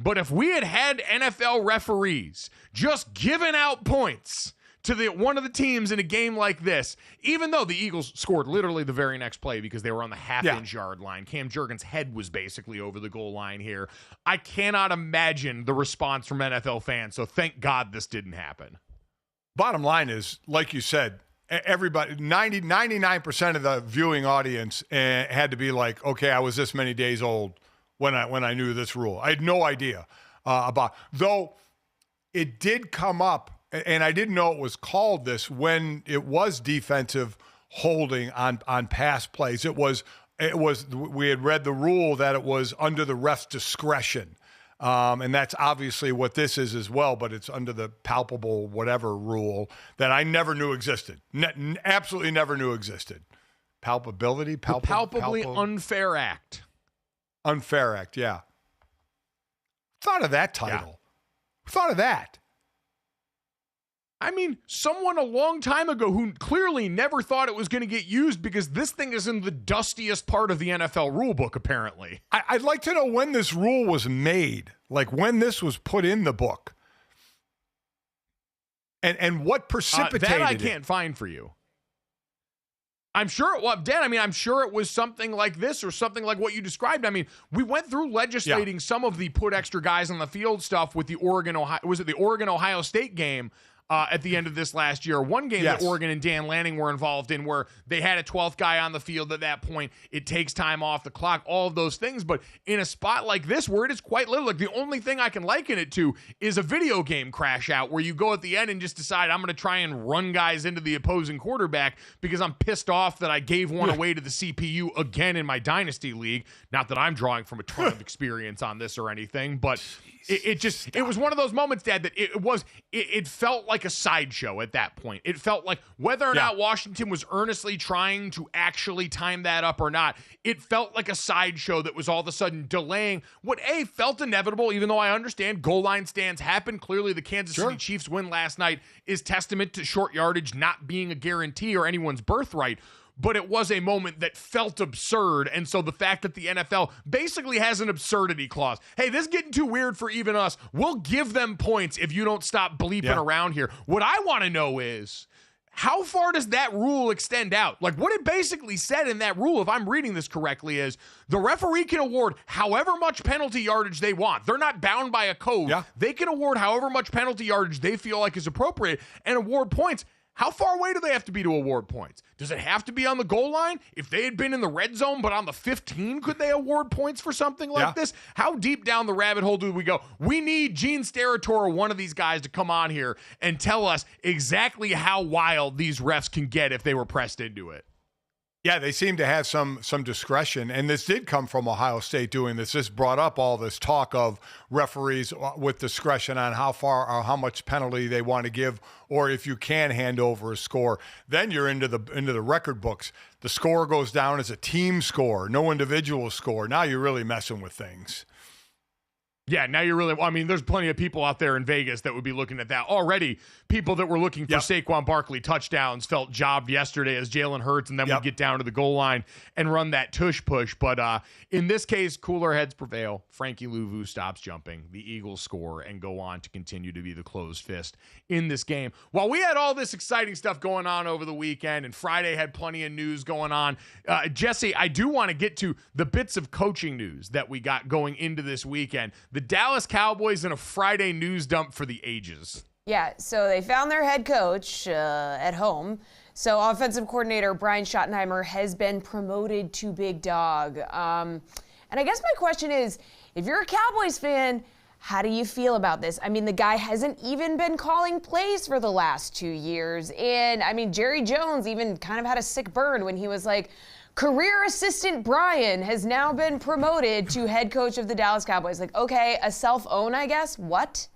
But if we had NFL referees just giving out points to one of the teams in a game like this, even though the Eagles scored literally the very next play because they were on the half-inch yard line, Cam Jurgens' head was basically over the goal line here. I cannot imagine the response from NFL fans, so thank God this didn't happen. Bottom line is, like you said, everybody, 99% of the viewing audience had to be like, okay, I was this many days old when I knew this rule. I had no idea about, though it did come up, and I didn't know it was called this when it was defensive holding on pass plays. It was we had read the rule that it was under the ref's discretion. And that's obviously what this is as well, but it's under the palpable whatever rule that I never knew existed. Absolutely never knew existed. Palpability? Palpably unfair act. Unfair act, yeah. Thought of that title. Yeah. Thought of that. I mean, someone a long time ago who clearly never thought it was going to get used because this thing is in the dustiest part of the NFL rulebook, apparently. I'd like to know when this rule was made, like when this was put in the book. And what precipitated that I can't find for you. I'm sure it was, Dan, I'm sure it was something like this or something like what you described. I mean, we went through legislating some of the put extra guys on the field stuff with the Oregon-Ohio State game at the end of this last year. One game that Oregon and Dan Lanning were involved in where they had a 12th guy on the field at that point. It takes time off the clock, all of those things. But in a spot like this where it is quite little, like the only thing I can liken it to is a video game crash out where you go at the end and just decide I'm going to try and run guys into the opposing quarterback because I'm pissed off that I gave one away to the CPU again in my Dynasty League. Not that I'm drawing from a ton of experience on this or anything, but it was one of those moments, Dad, that it felt like a sideshow at that point. It felt like whether or not Washington was earnestly trying to actually time that up or not, it felt like a sideshow that was all of a sudden delaying what felt inevitable, even though I understand goal line stands happen. Clearly the Kansas City Chiefs win last night is testament to short yardage not being a guarantee or anyone's birthright. But it was a moment that felt absurd. And so the fact that the NFL basically has an absurdity clause. Hey, this is getting too weird for even us. We'll give them points if you don't stop bleeping around here. What I want to know is, how far does that rule extend out? Like, what it basically said in that rule, if I'm reading this correctly, is the referee can award however much penalty yardage they want. They're not bound by a code. Yeah. They can award however much penalty yardage they feel like is appropriate and award points. How far away do they have to be to award points? Does it have to be on the goal line? If they had been in the red zone but on the 15, could they award points for something like this? How deep down the rabbit hole do we go? We need Gene Steratore or one of these guys to come on here and tell us exactly how wild these refs can get if they were pressed into it. Yeah, they seem to have some discretion, and this did come from Ohio State doing this. This brought up all this talk of referees with discretion on how far or how much penalty they want to give, or if you can hand over a score. Then you're into the record books. The score goes down as a team score, no individual score. Now you're really messing with things. Yeah, now you're really, I mean, there's plenty of people out there in Vegas that would be looking at that. Already, people that were looking for Saquon Barkley touchdowns felt jobbed yesterday as Jalen Hurts, and then would get down to the goal line and run that tush push. But in this case, cooler heads prevail. Frankie Louvu stops jumping. The Eagles score and go on to continue to be the closed fist in this game. While we had all this exciting stuff going on over the weekend, and Friday had plenty of news going on, Jesse, I do want to get to the bits of coaching news that we got going into this weekend. The Dallas Cowboys in a Friday news dump for the ages. Yeah, so they found their head coach at home. So offensive coordinator Brian Schottenheimer has been promoted to big dog. And I guess my question is, if you're a Cowboys fan, how do you feel about this? I mean, the guy hasn't even been calling plays for the last 2 years. And, I mean, Jerry Jones even kind of had a sick burn when he was like, career assistant Brian has now been promoted to head coach of the Dallas Cowboys. Like, okay, a self-own, I guess. What?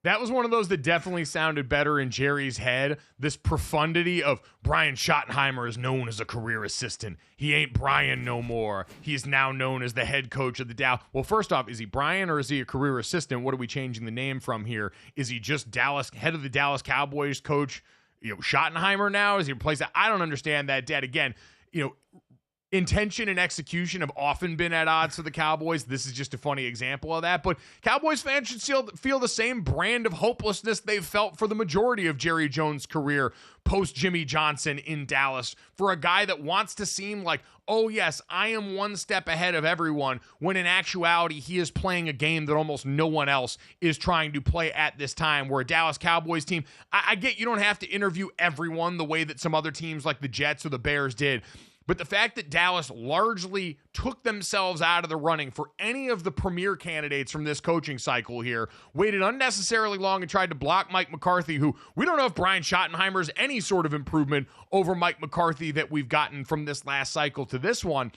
That was one of those that definitely sounded better in Jerry's head. This profundity of Brian Schottenheimer is known as a career assistant. He ain't Brian no more. He is now known as the head coach of the Dallas. Well, first off, is he Brian or is he a career assistant? What are we changing the name from here? Is he just head of the Dallas Cowboys coach? Schottenheimer now? Is he replaced that? I don't understand that, Dad. Again, intention and execution have often been at odds for the Cowboys. This is just a funny example of that. But Cowboys fans should feel the same brand of hopelessness they've felt for the majority of Jerry Jones' career post Jimmy Johnson in Dallas, for a guy that wants to seem like, oh yes, I am one step ahead of everyone, when in actuality he is playing a game that almost no one else is trying to play at this time. We're a Dallas Cowboys team. I get you don't have to interview everyone the way that some other teams like the Jets or the Bears did. But the fact that Dallas largely took themselves out of the running for any of the premier candidates from this coaching cycle here, waited unnecessarily long and tried to block Mike McCarthy, who we don't know if Brian Schottenheimer is any sort of improvement over Mike McCarthy that we've gotten from this last cycle to this one.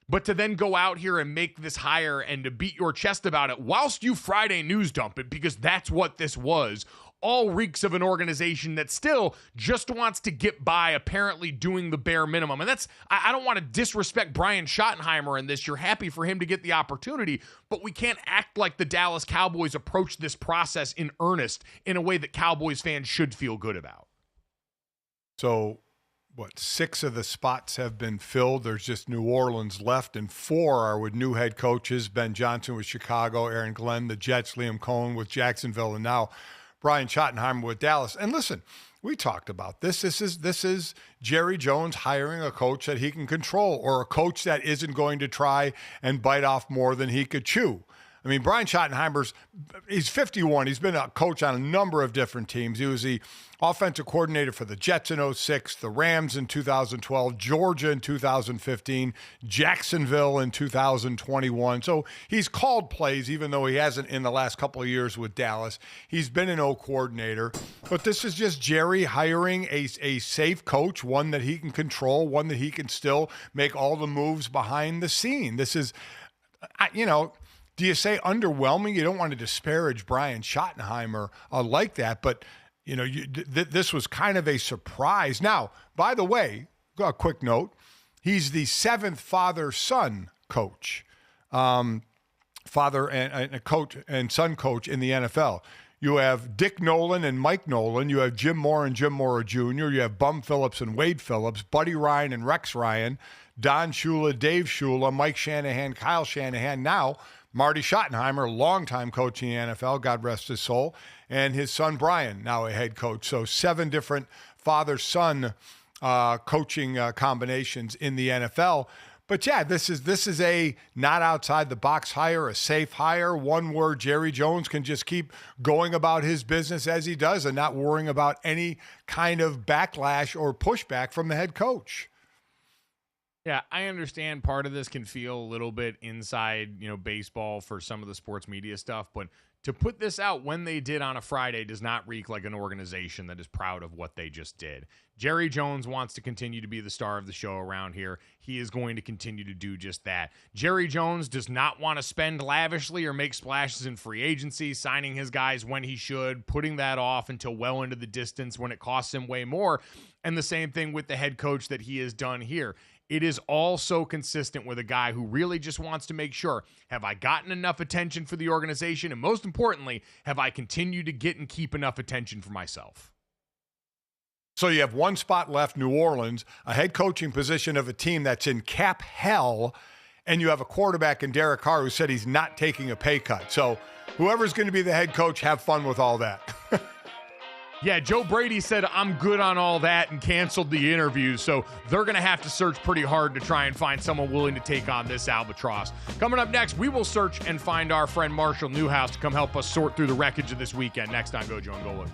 But to then go out here and make this hire and to beat your chest about it whilst you Friday news dump it, because that's what this was, all reeks of an organization that still just wants to get by, apparently doing the bare minimum. And I don't want to disrespect Brian Schottenheimer in this. You're happy for him to get the opportunity, but we can't act like the Dallas Cowboys approach this process in earnest in a way that Cowboys fans should feel good about. So, 6 of the spots have been filled. There's just New Orleans left, and 4 are with new head coaches. Ben Johnson with Chicago, Aaron Glenn, the Jets, Liam Cohen with Jacksonville, and now Brian Schottenheimer with Dallas. And listen, we talked about this. This is Jerry Jones hiring a coach that he can control, or a coach that isn't going to try and bite off more than he could chew. I mean, Brian he's 51. He's been a coach on a number of different teams. He was the offensive coordinator for the Jets in 2006, the Rams in 2012, Georgia in 2015, Jacksonville in 2021. So he's called plays, even though he hasn't in the last couple of years with Dallas. He's been an O coordinator. But this is just Jerry hiring a safe coach, one that he can control, one that he can still make all the moves behind the scene. This is, do you say underwhelming? You don't want to disparage Brian Schottenheimer like that, but this was kind of a surprise. Now, by the way, a quick note: he's the 7th father-son coach, father and a coach and son coach in the NFL. You have Dick Nolan and Mike Nolan. You have Jim Mora and Jim Mora Jr. You have Bum Phillips and Wade Phillips, Buddy Ryan and Rex Ryan, Don Shula, Dave Shula, Mike Shanahan, Kyle Shanahan. Now, Marty Schottenheimer, longtime coach in the NFL, God rest his soul, and his son Brian, now a head coach. So 7 different father-son coaching combinations in the NFL. But yeah, this is a not outside the box hire, a safe hire, one where Jerry Jones can just keep going about his business as he does and not worrying about any kind of backlash or pushback from the head coach. Yeah, I understand part of this can feel a little bit inside, baseball for some of the sports media stuff, but to put this out when they did on a Friday does not reek like an organization that is proud of what they just did. Jerry Jones wants to continue to be the star of the show around here. He is going to continue to do just that. Jerry Jones does not want to spend lavishly or make splashes in free agency, signing his guys when he should, putting that off until well into the distance when it costs him way more. And the same thing with the head coach that he has done here. It is all so consistent with a guy who really just wants to make sure, have I gotten enough attention for the organization? And most importantly, have I continued to get and keep enough attention for myself? So you have one spot left, New Orleans, a head coaching position of a team that's in cap hell, and you have a quarterback in Derek Carr who said he's not taking a pay cut. So whoever's going to be the head coach, have fun with all that. Yeah, Joe Brady said, I'm good on all that, and canceled the interview. So they're going to have to search pretty hard to try and find someone willing to take on this albatross. Coming up next, we will search and find our friend Marshall Newhouse to come help us sort through the wreckage of this weekend. Next on GoJo and Golic.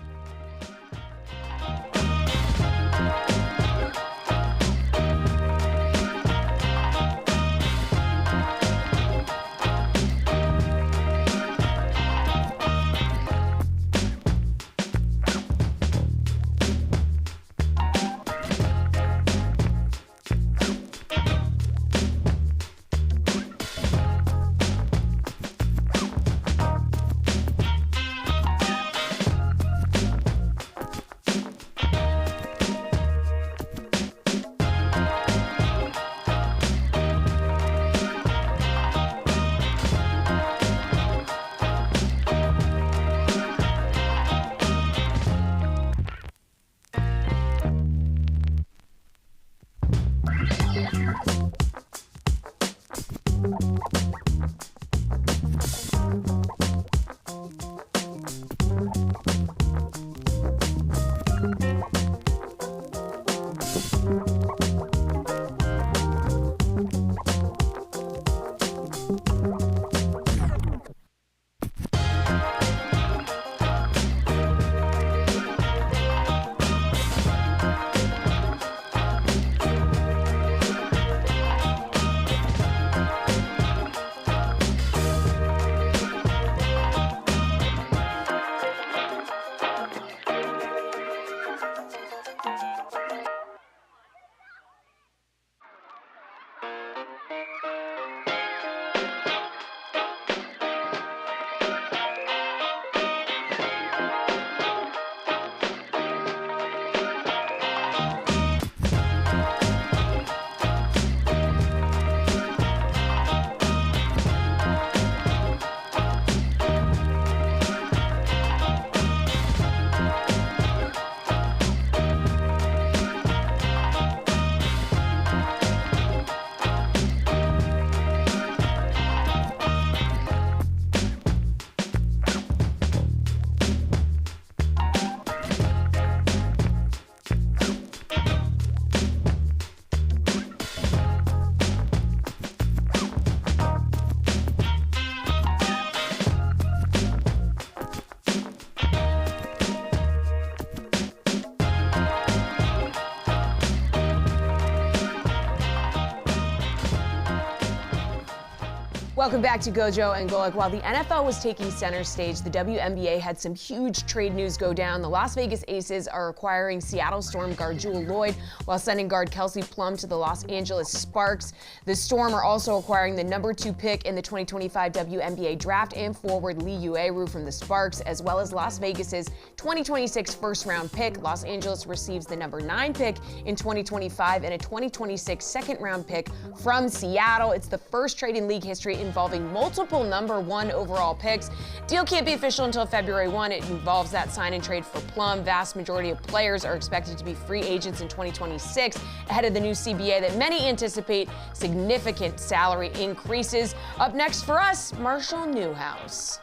Welcome back to GoJo and Golic. While the NFL was taking center stage, the WNBA had some huge trade news go down. The Las Vegas Aces are acquiring Seattle Storm guard Jewel Lloyd while sending guard Kelsey Plum to the Los Angeles Sparks. The Storm are also acquiring the number 2 pick in the 2025 WNBA draft and forward Lee Ueru from the Sparks, as well as Las Vegas's 2026 first-round pick. Los Angeles receives the number 9 pick in 2025 and a 2026 second-round pick from Seattle. It's the first trade in league history in involving multiple #1 overall picks. Deal can't be official until February 1. It involves that sign and trade for Plum. Vast majority of players are expected to be free agents in 2026 ahead of the new CBA that many anticipate significant salary increases. Up next for us, Marshall Newhouse.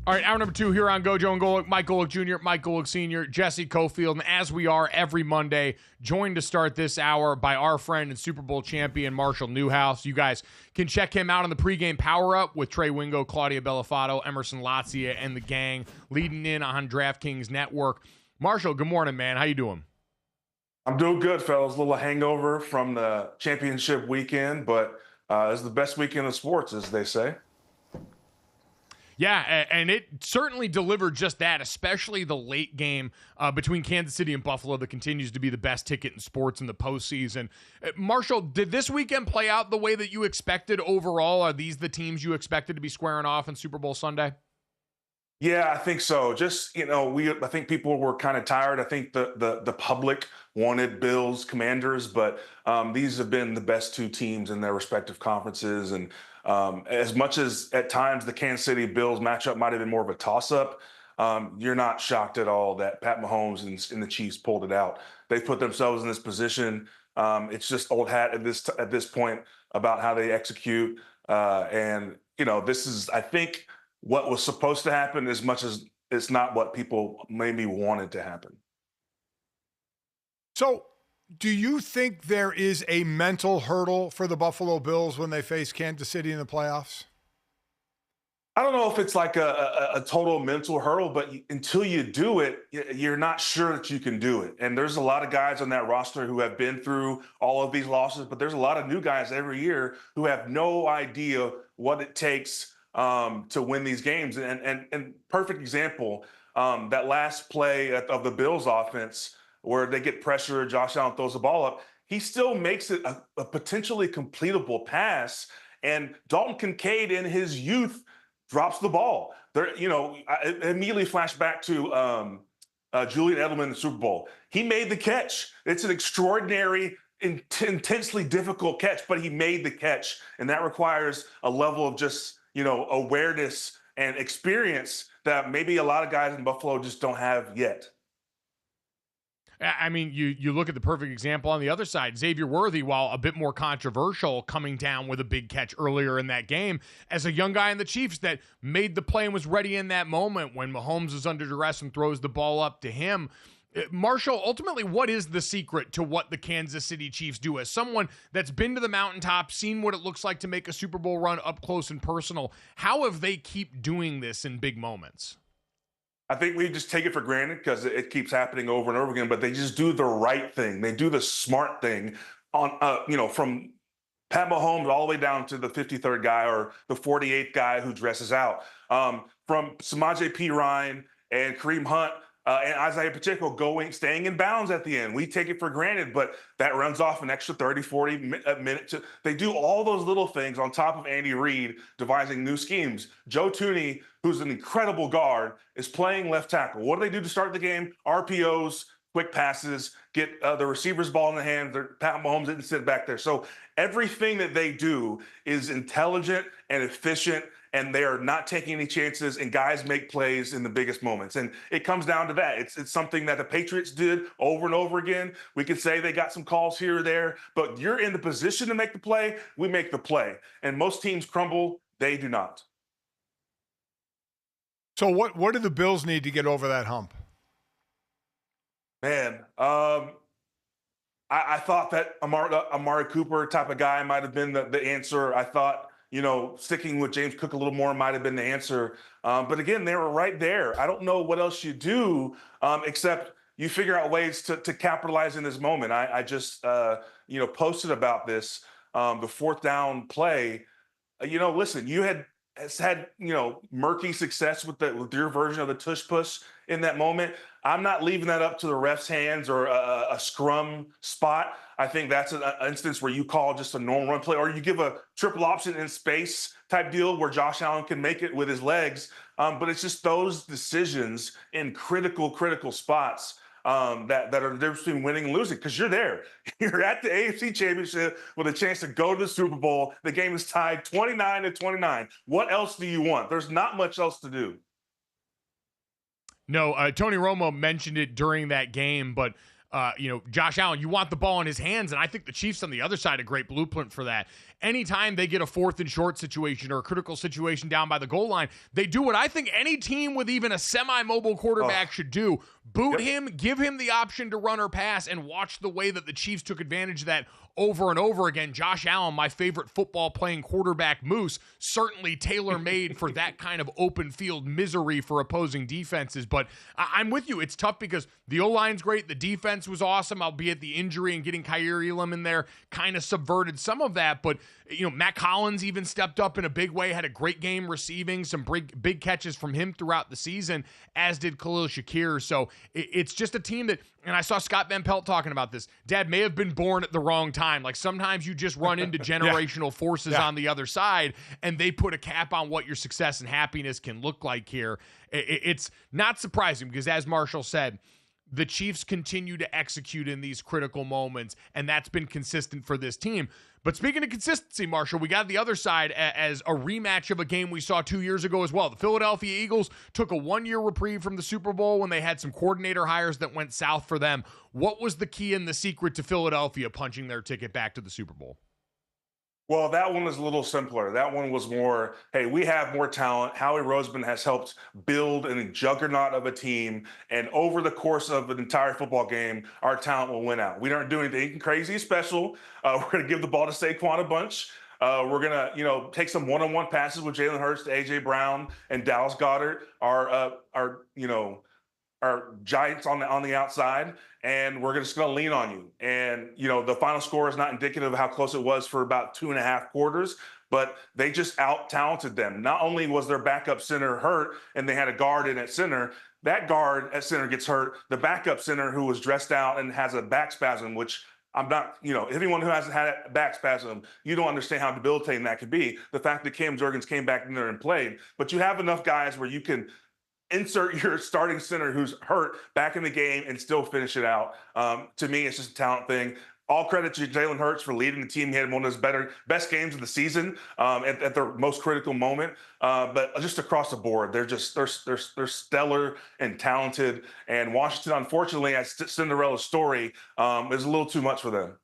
All right, hour number 2 here on GoJo and Golic. Mike Golic Jr., Mike Golic Sr., Jesse Cofield. And as we are every Monday, joined to start this hour by our friend and Super Bowl champion, Marshall Newhouse. You guys can check him out on the pregame power-up with Trey Wingo, Claudia Bellafato, Emerson Lazia, and the gang leading in on DraftKings Network. Marshall, good morning, man. How you doing? I'm doing good, fellas. A little hangover from the championship weekend, but it's the best weekend of sports, as they say. Yeah, and it certainly delivered just that, especially the late game between Kansas City and Buffalo that continues to be the best ticket in sports in the postseason. Marshall, did this weekend play out the way that you expected overall? Are these the teams you expected to be squaring off in Super Bowl Sunday? Yeah, I think so. Just, I think people were kind of tired. I think the public wanted Bills, Commanders, but these have been the best two teams in their respective conferences. And as much as at times the Kansas City Bills matchup might have been more of a toss-up, you're not shocked at all that Pat Mahomes and the Chiefs pulled it out. They put themselves in this position. It's just old hat at this point about how they execute. This is, I think, what was supposed to happen as much as it's not what people maybe wanted to happen. So do you think there is a mental hurdle for the Buffalo Bills when they face Kansas City in the playoffs? I don't know if it's like a total mental hurdle, but until you do it, you're not sure that you can do it. And there's a lot of guys on that roster who have been through all of these losses, but there's a lot of new guys every year who have no idea what it takes to win these games. And perfect example, that last play of the Bills offense where they get pressure, Josh Allen throws the ball up. he still makes it a potentially completable pass. And Dalton Kincaid in his youth drops the ball. There, I immediately flash back to Julian Edelman in the Super Bowl. He made the catch. It's an extraordinary, intensely difficult catch, but he made the catch. And that requires a level of just, awareness and experience that maybe a lot of guys in Buffalo just don't have yet. I mean, you look at the perfect example on the other side. Xavier Worthy, while a bit more controversial, coming down with a big catch earlier in that game as a young guy in the Chiefs that made the play and was ready in that moment when Mahomes is under duress and throws the ball up to him. Marshall, ultimately, what is the secret to what the Kansas City Chiefs do? As someone that's been to the mountaintop, seen what it looks like to make a Super Bowl run up close and personal, how have they keep doing this in big moments? I think we just take it for granted because it keeps happening over and over again, but they just do the right thing. They do the smart thing on, from Pat Mahomes all the way down to the 53rd guy or the 48th guy who dresses out. From Samaje Perine and Kareem Hunt and Isaiah Pacheco staying in bounds at the end. We take it for granted, but that runs off an extra 30, 40 minutes. They do all those little things on top of Andy Reid devising new schemes. Joe Thuney, who's an incredible guard, is playing left tackle. What do they do to start the game? RPOs, quick passes, get the receiver's ball in the hands. Pat Mahomes didn't sit back there. So everything that they do is intelligent and efficient, and they are not taking any chances, and guys make plays in the biggest moments. And it comes down to that. It's something that the Patriots did over and over again. We could say they got some calls here or there, but you're in the position to make the play, we make the play. And most teams crumble, they do not. So what do the Bills need to get over that hump? Man, I thought that Amari Cooper type of guy might have been the answer. I thought, sticking with James Cook a little more might have been the answer. But again, they were right there. I don't know what else you do except you figure out ways to capitalize in this moment. I just, posted about this, the fourth down play. Listen, you had murky success with your version of the tush push in that moment. I'm not leaving that up to the ref's hands or a scrum spot. I think that's an instance where you call just a normal run play, or you give a triple option in space type deal where Josh Allen can make it with his legs. But it's just those decisions in critical spots that are the difference between winning and losing, because you're there. You're at the AFC Championship with a chance to go to the Super Bowl. The game is tied 29-29. What else do you want? There's not much else to do. No, Tony Romo mentioned it during that game, but Josh Allen, you want the ball in his hands, and I think the Chiefs on the other side, a great blueprint for that. Anytime they get a 4th and short situation or a critical situation down by the goal line, they do what I think any team with even a semi-mobile quarterback should do. Boot him, give him the option to run or pass, and watch the way that the Chiefs took advantage of that over and over again. Josh Allen, my favorite football-playing quarterback moose, certainly tailor-made for that kind of open field misery for opposing defenses. But I'm with you. It's tough because the O-line's great. The defense was awesome, albeit the injury and getting Kyrie Elam in there kind of subverted some of that. But, Matt Collins even stepped up in a big way, had a great game receiving, some big catches from him throughout the season, as did Khalil Shakir. So it's just a team that, and I saw Scott Van Pelt talking about this, Dad may have been born at the wrong time. Like sometimes you just run into generational forces on the other side, and they put a cap on what your success and happiness can look like here. It's not surprising because, as Marshall said, the Chiefs continue to execute in these critical moments, and that's been consistent for this team. But speaking of consistency, Marshall, we got the other side as a rematch of a game we saw 2 years ago as well. The Philadelphia Eagles took a 1-year reprieve from the Super Bowl when they had some coordinator hires that went south for them. What was the key and the secret to Philadelphia punching their ticket back to the Super Bowl? Well, that one was a little simpler. That one was more, hey, we have more talent. Howie Roseman has helped build a juggernaut of a team. And over the course of an entire football game, our talent will win out. We don't do anything crazy special. We're going to give the ball to Saquon a bunch. We're going to, take some one-on-one passes with Jalen Hurts to A.J. Brown and Dallas Goedert, our giants on the outside, and we're just going to lean on you. And, the final score is not indicative of how close it was for about 2.5 quarters, but they just out-talented them. Not only was their backup center hurt and they had a guard in at center, that guard at center gets hurt. The backup center, who was dressed out and has a back spasm, which I'm not, anyone who hasn't had a back spasm, you don't understand how debilitating that could be. The fact that Cam Jurgens came back in there and played, but you have enough guys where you can insert your starting center who's hurt back in the game and still finish it out. To me, it's just a talent thing. All credit to Jalen Hurts for leading the team. He had one of his best games of the season at their most critical moment. But just across the board, they're stellar and talented. And Washington, unfortunately, as Cinderella's story, is a little too much for them.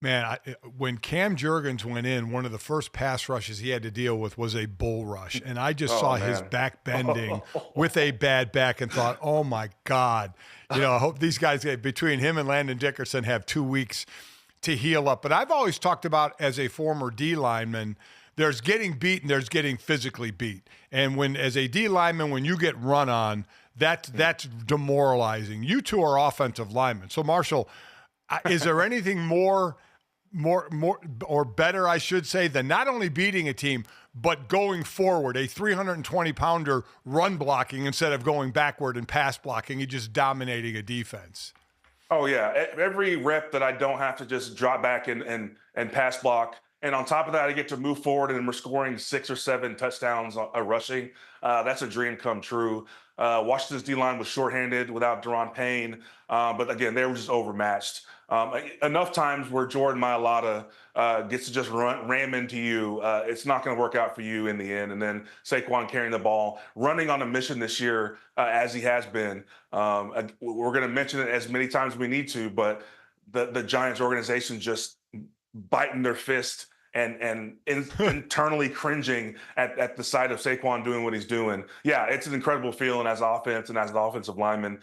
Man, when Cam Jurgens went in, one of the first pass rushes he had to deal with was a bull rush. And I just saw his back bending with a bad back and thought, oh, my God. I hope these guys, between him and Landon Dickerson, have 2 weeks to heal up. But I've always talked about, as a former D lineman, there's getting beat and there's getting physically beat. And as a D lineman, when you get run on, that's demoralizing. You two are offensive linemen. So, Marshall, is there anything more or better, I should say, than not only beating a team, but going forward, a 320-pounder run blocking instead of going backward and pass blocking and just dominating a defense? Oh, yeah. Every rep that I don't have to just drop back and pass block, and on top of that, I get to move forward and we're scoring 6 or 7 touchdowns rushing. That's a dream come true. Washington's D-line was shorthanded without Daron Payne, but again, they were just overmatched. Enough times where Jordan Mailata gets to just ram into you, it's not going to work out for you in the end. And then Saquon carrying the ball, running on a mission this year as he has been. We're going to mention it as many times as we need to, but the Giants organization just biting their fist and internally cringing at the sight of Saquon doing what he's doing. Yeah, it's an incredible feeling as offense and as an offensive lineman.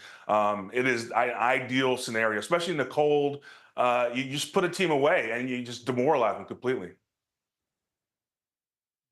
It is an ideal scenario, especially in the cold. You just put a team away and you just demoralize them completely.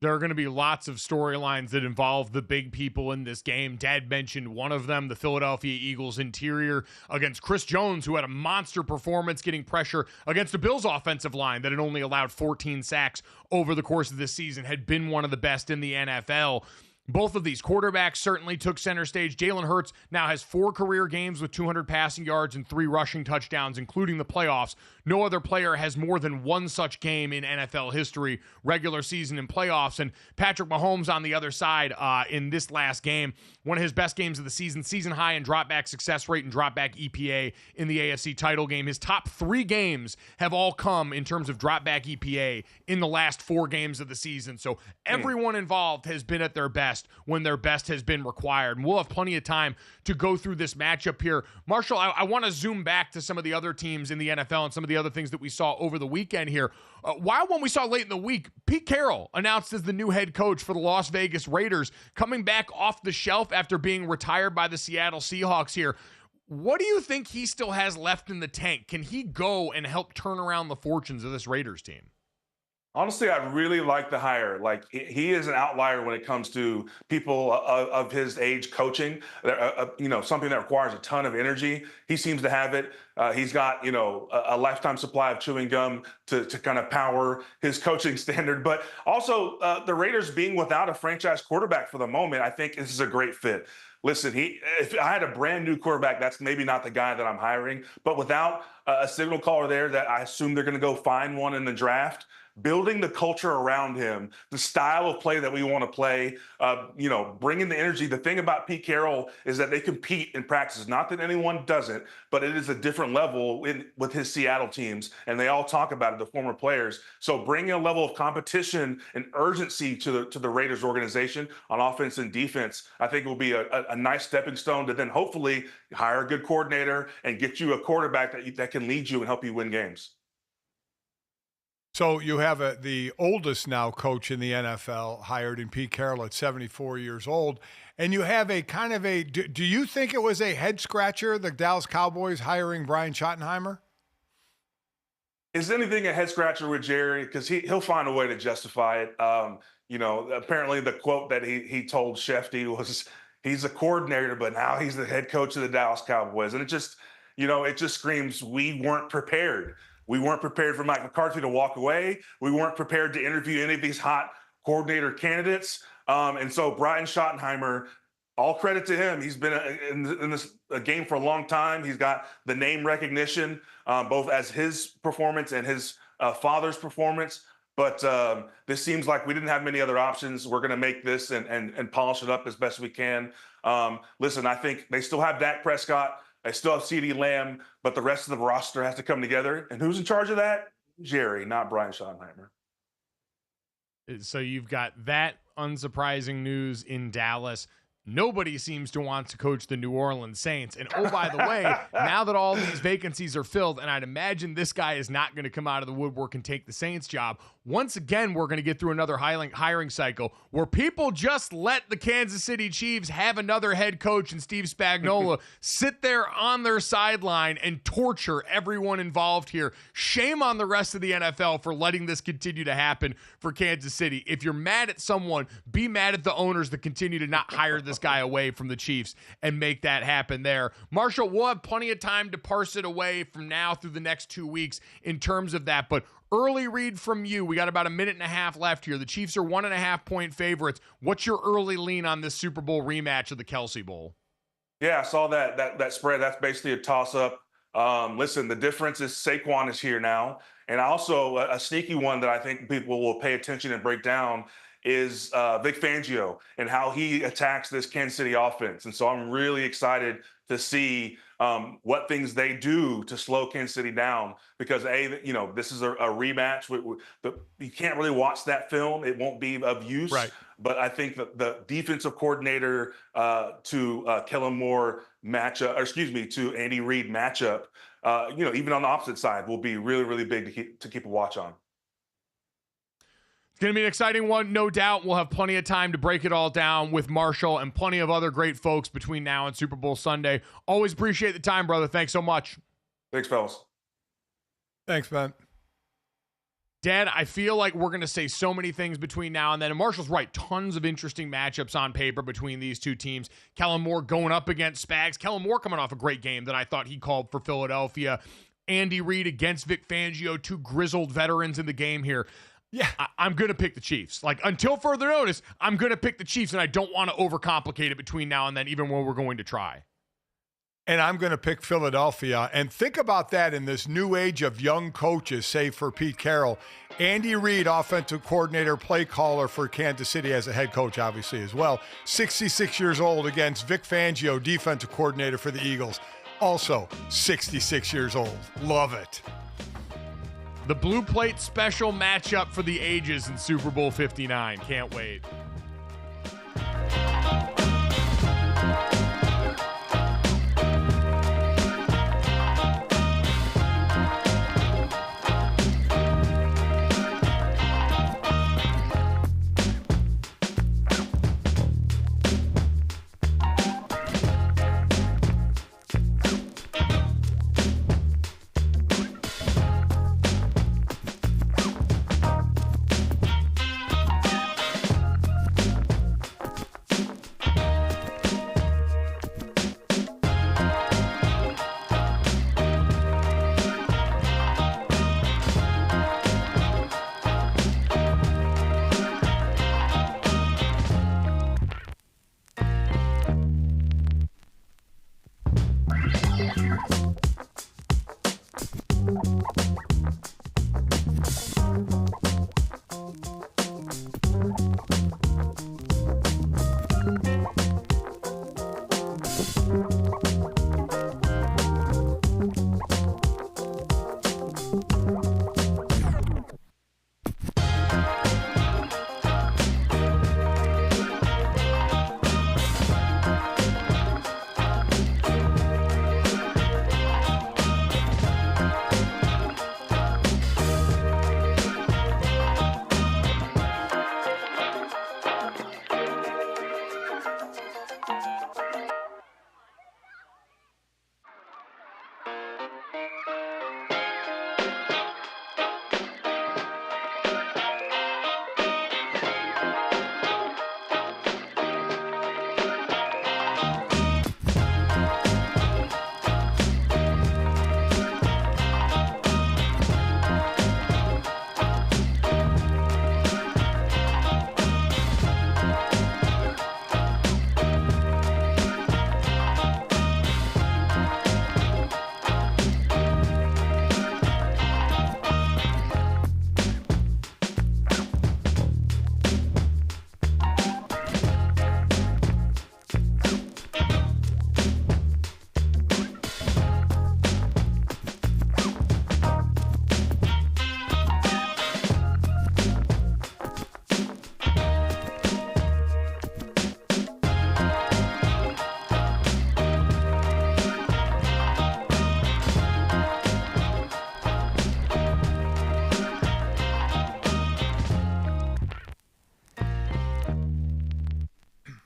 There are going to be lots of storylines that involve the big people in this game. Dad mentioned one of them, the Philadelphia Eagles interior against Chris Jones, who had a monster performance getting pressure against the Bills offensive line that had only allowed 14 sacks over the course of this season, had been one of the best in the NFL. Both of these quarterbacks certainly took center stage. Jalen Hurts now has 4 career games with 200 passing yards and 3 rushing touchdowns, including the playoffs. No other player has more than one such game in NFL history, regular season and playoffs. And Patrick Mahomes on the other side in this last game, one of his best games of the season, season high in dropback success rate and dropback EPA in the AFC title game. His top 3 games have all come in terms of dropback EPA in the last 4 games of the season. So everyone involved has been at their best when their best has been required. And we'll have plenty of time to go through this matchup here. Marshall, I want to zoom back to some of the other teams in the NFL and some of the other things that we saw over the weekend here. While one we saw late in the week, Pete Carroll announced as the new head coach for the Las Vegas Raiders, coming back off the shelf after being retired by the Seattle Seahawks here. What do you think he still has left in the tank? Can he go and help turn around the fortunes of this Raiders team? Honestly, I really like the hire. Like, he is an outlier when it comes to people of his age coaching. Something that requires a ton of energy. He seems to have it. He's got, a lifetime supply of chewing gum to kind of power his coaching standard. But also, the Raiders being without a franchise quarterback for the moment, I think this is a great fit. Listen, if I had a brand new quarterback, that's maybe not the guy that I'm hiring. But without a signal caller there that I assume they're going to go find one in the draft, building the culture around him, the style of play that we want to play, bringing the energy. The thing about Pete Carroll is that they compete in practice. Not that anyone doesn't, but it is a different level with his Seattle teams, and they all talk about it, the former players. So bringing a level of competition and urgency to the Raiders organization on offense and defense, I think will be a nice stepping stone to then hopefully hire a good coordinator and get you a quarterback that can lead you and help you win games. So you have the oldest now coach in the NFL hired in Pete Carroll at 74 years old. And you have do you think it was a head scratcher, the Dallas Cowboys hiring Brian Schottenheimer? Is anything a head scratcher with Jerry? Because he'll find a way to justify it. Apparently the quote that he told Shefty was, he's a coordinator, but now he's the head coach of the Dallas Cowboys. And it just screams, we weren't prepared. We weren't prepared for Mike McCarthy to walk away. We weren't prepared to interview any of these hot coordinator candidates. And so Brian Schottenheimer all credit to him. He's been in this game for a long time. He's got the name recognition, both as his performance and his father's performance. But this seems like we didn't have many other options. We're going to make this and polish it up as best we can. Listen, I think they still have Dak Prescott. They still have CeeDee Lamb, but the rest of the roster has to come together. And who's in charge of that? Jerry, not Brian Schottenheimer. So you've got that unsurprising news in Dallas. Nobody seems to want to coach the New Orleans Saints. And oh, by the way, now that all these vacancies are filled, and I'd imagine this guy is not going to come out of the woodwork and take the Saints job, once again, we're going to get through another hiring cycle where people just let the Kansas City Chiefs have another head coach and Steve Spagnuolo sit there on their sideline and torture everyone involved here. Shame on the rest of the NFL for letting this continue to happen for Kansas City. If you're mad at someone, be mad at the owners that continue to not hire this guy away from the Chiefs and make that happen there. Marshall, we'll have plenty of time to parse it away from now through the next 2 weeks in terms of that, but early read from you. We got about a minute and a half left here. The Chiefs are 1.5-point favorites. What's your early lean on this Super Bowl rematch of the Kelsey Bowl? Yeah, I saw that spread. That's basically a toss-up. Listen, the difference is Saquon is here now. And also a sneaky one that I think people will pay attention and break down is Vic Fangio and how he attacks this Kansas City offense. And so I'm really excited to see what things they do to slow Kansas City down, because this is a rematch. You can't really watch that film. It won't be of use. Right. But I think that the defensive coordinator to Kellen Moore to Andy Reid matchup, even on the opposite side, will be really, really big to keep a watch on. It's going to be an exciting one, no doubt. We'll have plenty of time to break it all down with Marshall and plenty of other great folks between now and Super Bowl Sunday. Always appreciate the time, brother. Thanks so much. Thanks, fellas. Thanks, man. Dad, I feel like we're going to say so many things between now and then. And Marshall's right. Tons of interesting matchups on paper between these two teams. Kellen Moore going up against Spags. Kellen Moore coming off a great game that I thought he called for Philadelphia. Andy Reid against Vic Fangio, two grizzled veterans in the game here. Yeah, I'm going to pick the Chiefs. Like, until further notice, I'm going to pick the Chiefs, and I don't want to overcomplicate it between now and then, even when we're going to try. And I'm going to pick Philadelphia. And think about that in this new age of young coaches, save for Pete Carroll. Andy Reid, offensive coordinator, play caller for Kansas City as a head coach, obviously, as well. 66 years old against Vic Fangio, defensive coordinator for the Eagles. Also 66 years old. Love it. The Blue Plate special matchup for the ages in Super Bowl 59. Can't wait.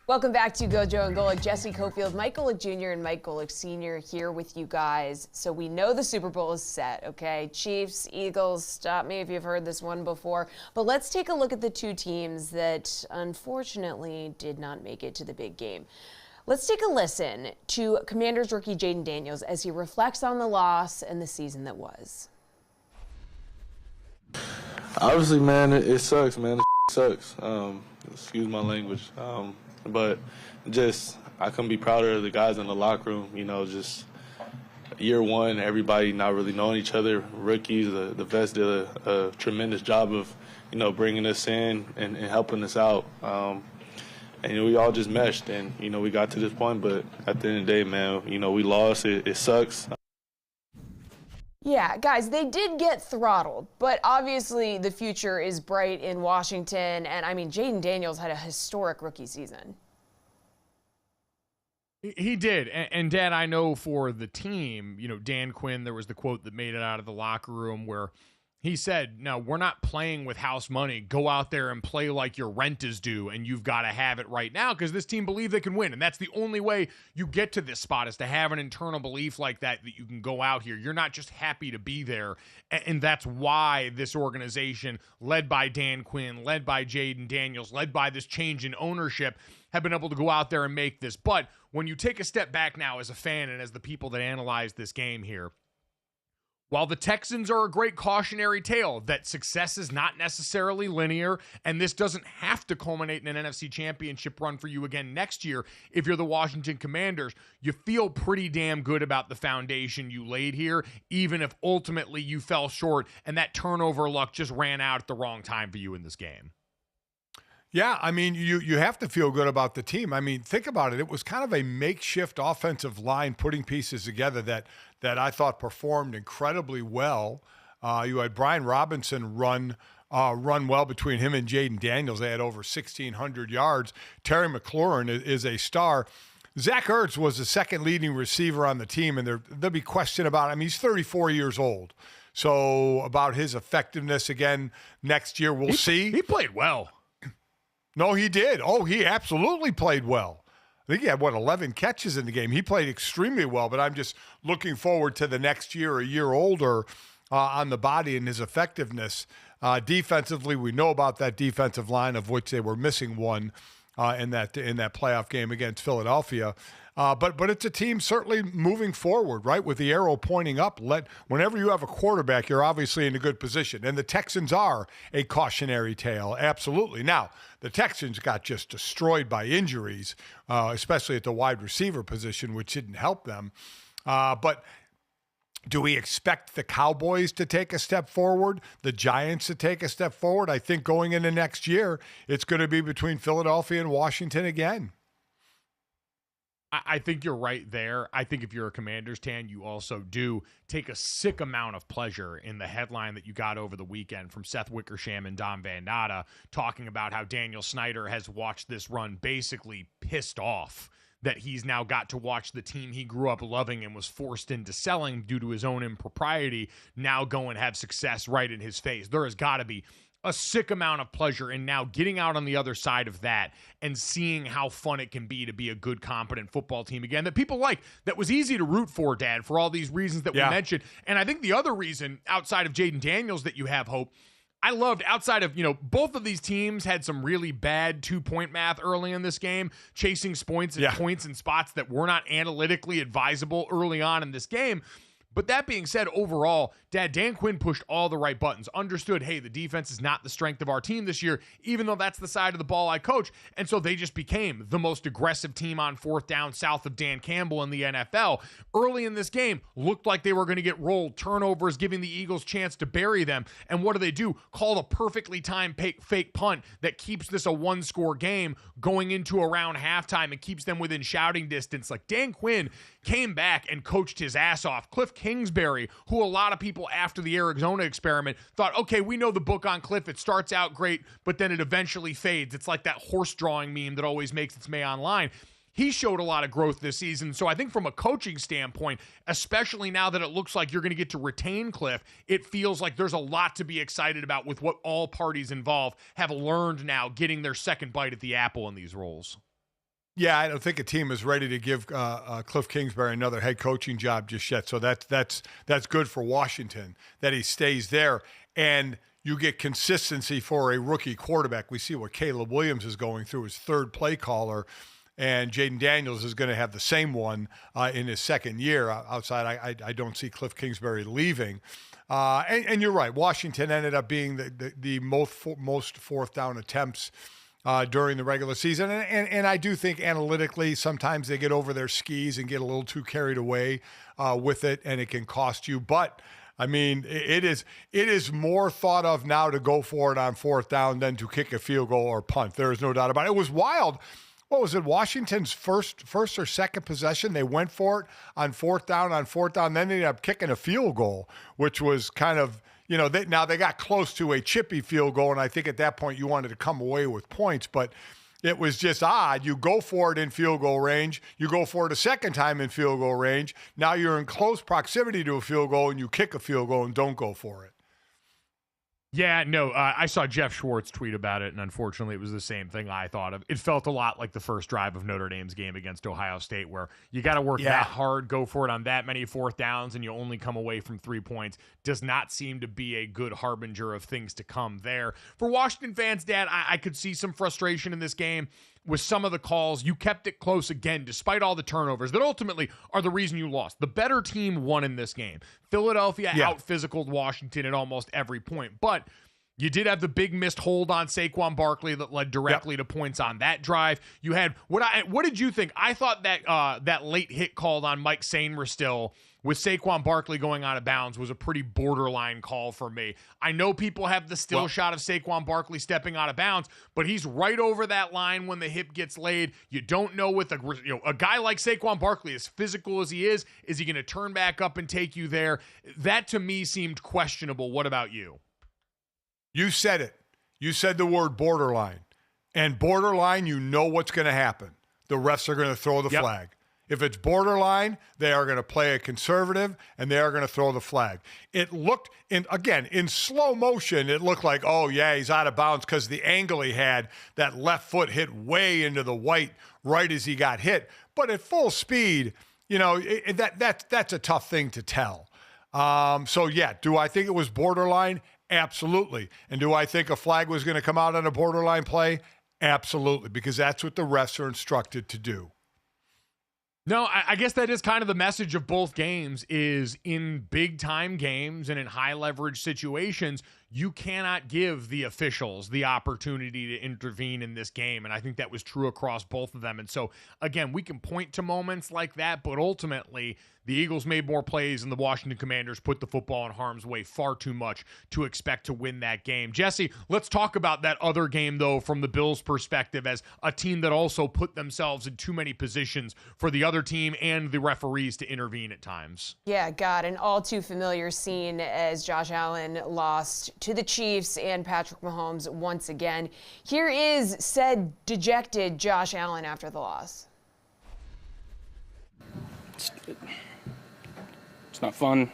Welcome back to GoJo and Golic. Jesse Cofield, Mike Golic Jr. and Mike Golic Sr. here with you guys. So we know the Super Bowl is set, okay? Chiefs, Eagles, stop me if you've heard this one before. But let's take a look at the two teams that unfortunately did not make it to the big game. Let's take a listen to Commanders rookie Jayden Daniels as he reflects on the loss and the season that was. Obviously, man, it sucks, man. It sucks. Excuse my language. But just, I couldn't be prouder of the guys in the locker room. You know, just year one, everybody not really knowing each other. Rookies, the vets did a tremendous job of, you know, bringing us in and helping us out. And, you know, we all just meshed and, you know, we got to this point. But at the end of the day, man, you know, we lost. It sucks. Yeah, guys, they did get throttled, but obviously the future is bright in Washington. And I mean, Jayden Daniels had a historic rookie season. He did. And Dad, I know for the team, you know, Dan Quinn, there was the quote that made it out of the locker room where he said, no, we're not playing with house money. Go out there and play like your rent is due, and you've got to have it right now because this team believes they can win. And that's the only way you get to this spot is to have an internal belief like that you can go out here. You're not just happy to be there. And that's why this organization, led by Dan Quinn, led by Jayden Daniels, led by this change in ownership, have been able to go out there and make this. But when you take a step back now as a fan and as the people that analyze this game here, while the Texans are a great cautionary tale that success is not necessarily linear, and this doesn't have to culminate in an NFC championship run for you again next year, if you're the Washington Commanders, you feel pretty damn good about the foundation you laid here, even if ultimately you fell short and that turnover luck just ran out at the wrong time for you in this game. Yeah, I mean, you have to feel good about the team. I mean, think about it. It was kind of a makeshift offensive line putting pieces together that I thought performed incredibly well. You had Brian Robinson run well between him and Jayden Daniels. They had over 1,600 yards. Terry McLaurin is a star. Zach Ertz was the second leading receiver on the team, and there'll be question about him. He's 34 years old. So about his effectiveness again next year, we'll see. He played well. No, he did. Oh, he absolutely played well. I think he had, 11 catches in the game. He played extremely well, but I'm just looking forward to the next year, a year older, on the body and his effectiveness. Defensively, we know about that defensive line, of which they were missing one in that playoff game against Philadelphia. But it's a team certainly moving forward, right, with the arrow pointing up. Whenever you have a quarterback, you're obviously in a good position. And the Texans are a cautionary tale, absolutely. Now, the Texans got just destroyed by injuries, especially at the wide receiver position, which didn't help them. But do we expect the Cowboys to take a step forward, the Giants to take a step forward? I think going into next year, it's going to be between Philadelphia and Washington again. I think you're right there. I think if you're a Commanders fan, you also do take a sick amount of pleasure in the headline that you got over the weekend from Seth Wickersham and Don Van Natta talking about how Daniel Snyder has watched this run basically pissed off that he's now got to watch the team he grew up loving and was forced into selling due to his own impropriety now go and have success right in his face. There has got to be a sick amount of pleasure in now getting out on the other side of that and seeing how fun it can be to be a good, competent football team again that people like, that was easy to root for, Dad, for all these reasons that we mentioned. And I think the other reason outside of Jayden Daniels that you have hope, I loved outside of, both of these teams had some really bad 2-point math early in this game, chasing points in spots that were not analytically advisable early on in this game. But that being said, overall, Dan Quinn pushed all the right buttons, understood, hey, the defense is not the strength of our team this year, even though that's the side of the ball I coach. And so they just became the most aggressive team on fourth down south of Dan Campbell in the NFL. Early in this game, looked like they were going to get rolled, turnovers, giving the Eagles chance to bury them. And what do? Call a perfectly timed fake punt that keeps this a one-score game going into around halftime and keeps them within shouting distance. Like, Dan Quinn came back and coached his ass off. Cliff Kingsbury, who a lot of people after the Arizona experiment thought, okay, we know the book on Cliff. It starts out great, but then it eventually fades. It's like that horse drawing meme that always makes its way online. He showed a lot of growth this season. So I think from a coaching standpoint, especially now that it looks like you're going to get to retain Cliff, it feels like there's a lot to be excited about with what all parties involved have learned now, getting their second bite at the apple in these roles. Yeah, I don't think a team is ready to give Cliff Kingsbury another head coaching job just yet. So that's good for Washington that he stays there, and you get consistency for a rookie quarterback. We see what Caleb Williams is going through, his third play caller, and Jaden Daniels is going to have the same one in his second year. Outside, I don't see Cliff Kingsbury leaving. And you're right, Washington ended up being the most fourth down attempts during the regular season. And I do think analytically sometimes they get over their skis and get a little too carried away with it, and it can cost you. But, I mean, it is more thought of now to go for it on fourth down than to kick a field goal or punt. There is no doubt about it. It was wild. What was it, Washington's first or second possession? They went for it on fourth down. Then they ended up kicking a field goal, which was kind of, now they got close to a chippy field goal, and I think at that point you wanted to come away with points, but it was just odd. You go for it in field goal range. You go for it a second time in field goal range. Now you're in close proximity to a field goal, and you kick a field goal and don't go for it. Yeah, no, I saw Jeff Schwartz tweet about it, and unfortunately it was the same thing I thought of. It felt a lot like the first drive of Notre Dame's game against Ohio State, where you got to work that hard, go for it on that many fourth downs, and you only come away from 3 points. Does not seem to be a good harbinger of things to come there. For Washington fans, Dad, I could see some frustration in this game with some of the calls. You kept it close again, despite all the turnovers that ultimately are the reason you lost. The better team won in this game. Philadelphia out-physicaled Washington at almost every point, but you did have the big missed hold on Saquon Barkley that led directly to points on that drive. You had what did you think? I thought that that late hit called on Mike Sainristil with Saquon Barkley going out of bounds was a pretty borderline call for me. I know people have the still shot of Saquon Barkley stepping out of bounds, but he's right over that line when the hip gets laid. You don't know with a guy like Saquon Barkley, as physical as he is he going to turn back up and take you there? That to me seemed questionable. What about you? You said it. You said the word borderline. And borderline, you know what's going to happen. The refs are going to throw the flag. If it's borderline, they are going to play a conservative, and they are going to throw the flag. It looked, in slow motion, it looked like, oh, yeah, he's out of bounds because the angle he had, that left foot hit way into the white right as he got hit. But at full speed, that's a tough thing to tell. Do I think it was borderline? Absolutely. And do I think a flag was going to come out on a borderline play? Absolutely, because that's what the refs are instructed to do. No, I guess that is kind of the message of both games is in big-time games and in high-leverage situations, you cannot give the officials the opportunity to intervene in this game, and I think that was true across both of them. And so, again, we can point to moments like that, but ultimately, the Eagles made more plays and the Washington Commanders put the football in harm's way far too much to expect to win that game. Jesse, let's talk about that other game, though, from the Bills' perspective as a team that also put themselves in too many positions for the other team and the referees to intervene at times. Yeah, God, an all too familiar scene as Josh Allen lost to the Chiefs and Patrick Mahomes once again. Here is said dejected Josh Allen after the loss. It's not fun.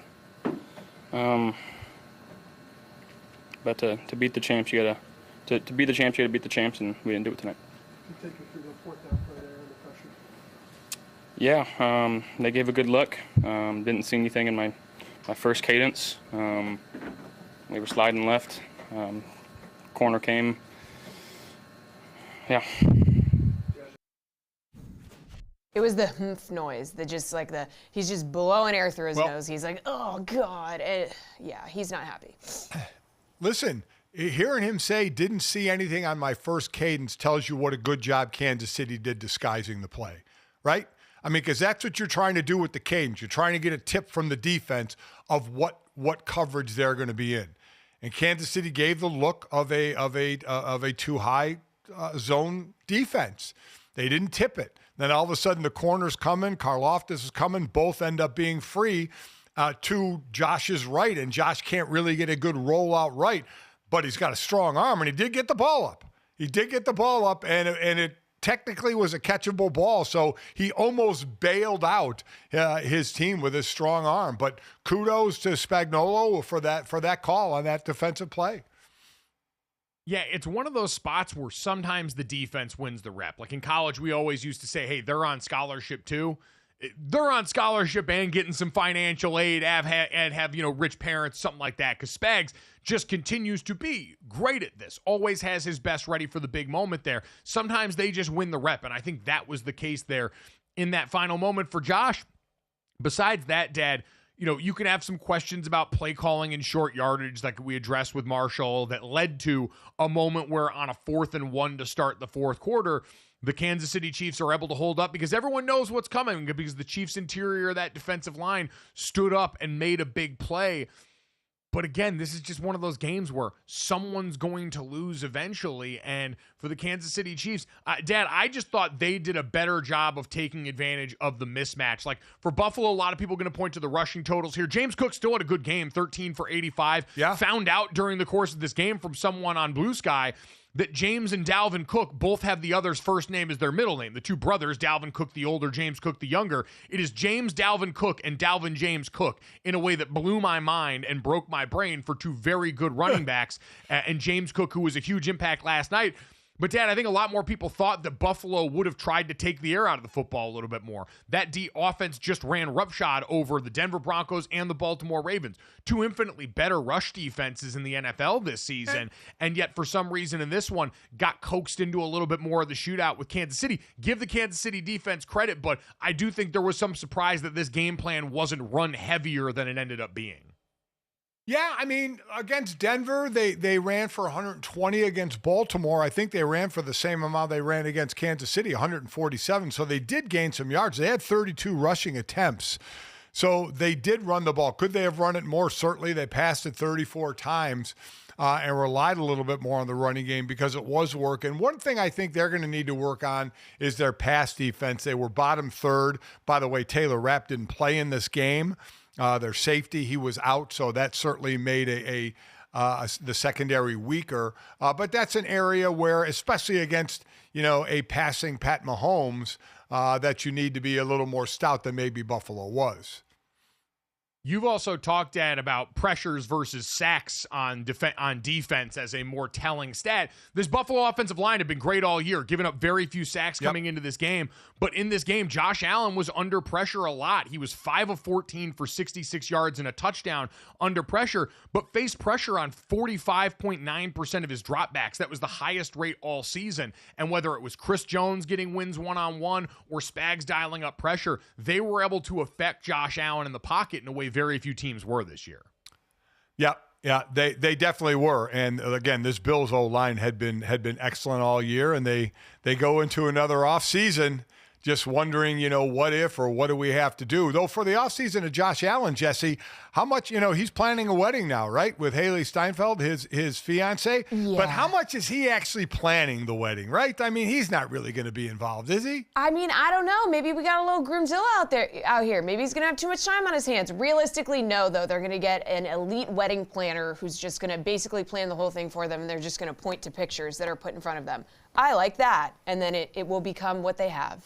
But to beat the champs, you gotta to be the champs, you gotta beat the champs, and we didn't do it tonight. You take it through the fourth down play there under pressure. Yeah, they gave a good look. Didn't see anything in my first cadence. We were sliding left. Corner came. Yeah. It was the humph noise, he's just blowing air through his nose. He's like, oh, God. He's not happy. Listen, hearing him say didn't see anything on my first cadence tells you what a good job Kansas City did disguising the play, right? I mean, because that's what you're trying to do with the cadence. You're trying to get a tip from the defense of what coverage they're going to be in. And Kansas City gave the look of a too high zone defense. They didn't tip it. Then all of a sudden the corner's coming, Karlaftis is coming, both end up being free to Josh's right, and Josh can't really get a good rollout right, but he's got a strong arm, and he did get the ball up. And it technically was a catchable ball, so he almost bailed out his team with his strong arm. But kudos to Spagnuolo for that call on that defensive play. Yeah, it's one of those spots where sometimes the defense wins the rep. Like in college, we always used to say, hey, they're on scholarship too. They're on scholarship and getting some financial aid, have rich parents, something like that. Because Spags just continues to be great at this. Always has his best ready for the big moment there. Sometimes they just win the rep, and I think that was the case there in that final moment for Josh. Besides that, Dad, you can have some questions about play calling and short yardage like we addressed with Marshall that led to a moment where on a 4th and 1 to start the fourth quarter, the Kansas City Chiefs are able to hold up because everyone knows what's coming because the Chiefs interior, that defensive line stood up and made a big play. But again, this is just one of those games where someone's going to lose eventually. And for the Kansas City Chiefs, Dad, I just thought they did a better job of taking advantage of the mismatch. Like for Buffalo, a lot of people are going to point to the rushing totals here. James Cook still had a good game, 13 for 85. Yeah. Found out during the course of this game from someone on Blue Sky that James and Dalvin Cook both have the other's first name as their middle name. The two brothers, Dalvin Cook the older, James Cook the younger. It is James Dalvin Cook and Dalvin James Cook in a way that blew my mind and broke my brain for two very good running backs. And James Cook, who was a huge impact last night. But, Dad, I think a lot more people thought that Buffalo would have tried to take the air out of the football a little bit more. That offense just ran roughshod over the Denver Broncos and the Baltimore Ravens. Two infinitely better rush defenses in the NFL this season. And yet, for some reason in this one, got coaxed into a little bit more of the shootout with Kansas City. Give the Kansas City defense credit, but I do think there was some surprise that this game plan wasn't run heavier than it ended up being. Yeah, I mean, against Denver, they ran for 120 against Baltimore. I think they ran for the same amount they ran against Kansas City, 147. So they did gain some yards. They had 32 rushing attempts. So they did run the ball. Could they have run it more? Certainly. They passed it 34 times and relied a little bit more on the running game because it was working. One thing I think they're going to need to work on is their pass defense. They were bottom third. By the way, Taylor Rapp didn't play in this game. Their safety, he was out, so that certainly made the secondary weaker. But that's an area where, especially against a passing Pat Mahomes, that you need to be a little more stout than maybe Buffalo was. You've also talked, Dad, about pressures versus sacks on defense as a more telling stat. This Buffalo offensive line had been great all year, giving up very few sacks coming into this game. But in this game, Josh Allen was under pressure a lot. He was 5 of 14 for 66 yards and a touchdown under pressure, but faced pressure on 45.9% of his dropbacks. That was the highest rate all season. And whether it was Chris Jones getting wins one-on-one or Spags dialing up pressure, they were able to affect Josh Allen in the pocket in a way very few teams were this year. Yeah, they definitely were. And again, this Bills O-line had been excellent all year, and they go into another offseason just wondering, what if or what do we have to do? Though for the offseason of Josh Allen, Jesse, how much, he's planning a wedding now, right? With Haley Steinfeld, his fiance. Yeah. But how much is he actually planning the wedding, right? I mean, he's not really going to be involved, is he? I mean, I don't know. Maybe we got a little groomzilla out here. Maybe he's going to have too much time on his hands. Realistically, no, though. They're going to get an elite wedding planner who's just going to basically plan the whole thing for them, and they're just going to point to pictures that are put in front of them. I like that. And then it will become what they have.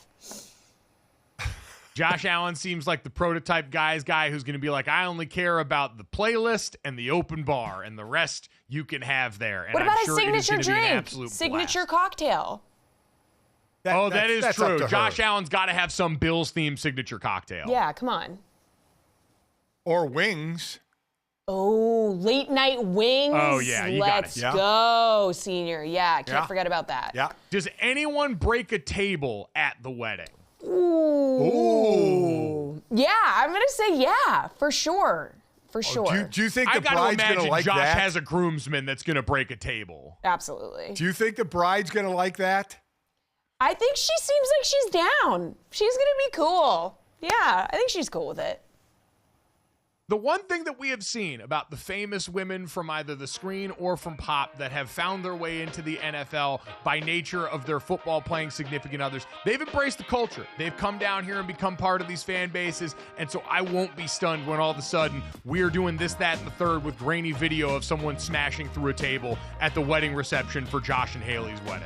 Josh Allen seems like the prototype guy who's going to be like, I only care about the playlist and the open bar, and the rest you can have there. And what about I'm sure a signature drink? Signature cocktail. That is true. Josh Allen's got to have some Bills-themed signature cocktail. Yeah, come on. Or wings. Oh, late night wings. Oh, yeah, you got it. Let's go, senior. Yeah, can't forget about that. Yeah. Does anyone break a table at the wedding? Ooh. Yeah, I'm going to say yeah, for sure. For sure. Do you think the bride's going to like Josh that? has a groomsman that's going to break a table. Absolutely. Do you think the bride's going to like that? I think she seems like she's down. She's going to be cool. Yeah, I think she's cool with it. The one thing that we have seen about the famous women from either the screen or from pop that have found their way into the NFL by nature of their football playing significant others, they've embraced the culture. They've come down here and become part of these fan bases. And so I won't be stunned when all of a sudden we're doing this, that, and the third with grainy video of someone smashing through a table at the wedding reception for Josh and Haley's wedding.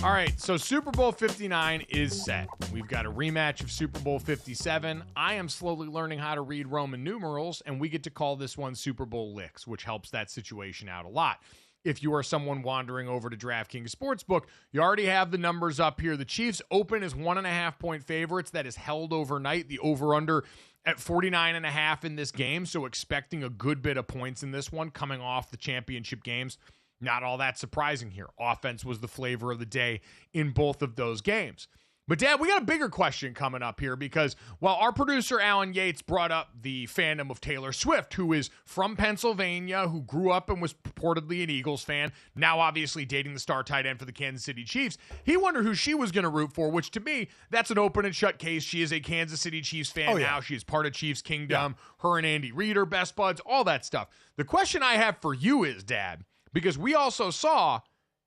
All right, so Super Bowl 59 is set. We've got a rematch of Super Bowl 57. I am slowly learning how to read Roman numerals, and we get to call this one Super Bowl Licks, which helps that situation out a lot. If you are someone wandering over to DraftKings Sportsbook, you already have the numbers up here. The Chiefs open as 1.5-point favorites. That is held overnight. The over-under at 49.5 in this game, so expecting a good bit of points in this one coming off the championship games. Not all that surprising here. Offense was the flavor of the day in both of those games. But, Dad, we got a bigger question coming up here because while our producer, Alan Yates, brought up the fandom of Taylor Swift, who is from Pennsylvania, who grew up and was purportedly an Eagles fan, now obviously dating the star tight end for the Kansas City Chiefs, he wondered who she was going to root for, which to me, that's an open and shut case. She is a Kansas City Chiefs fan now. She is part of Chiefs Kingdom. Yeah. Her and Andy Reid are best buds, all that stuff. The question I have for you is, Dad, because we also saw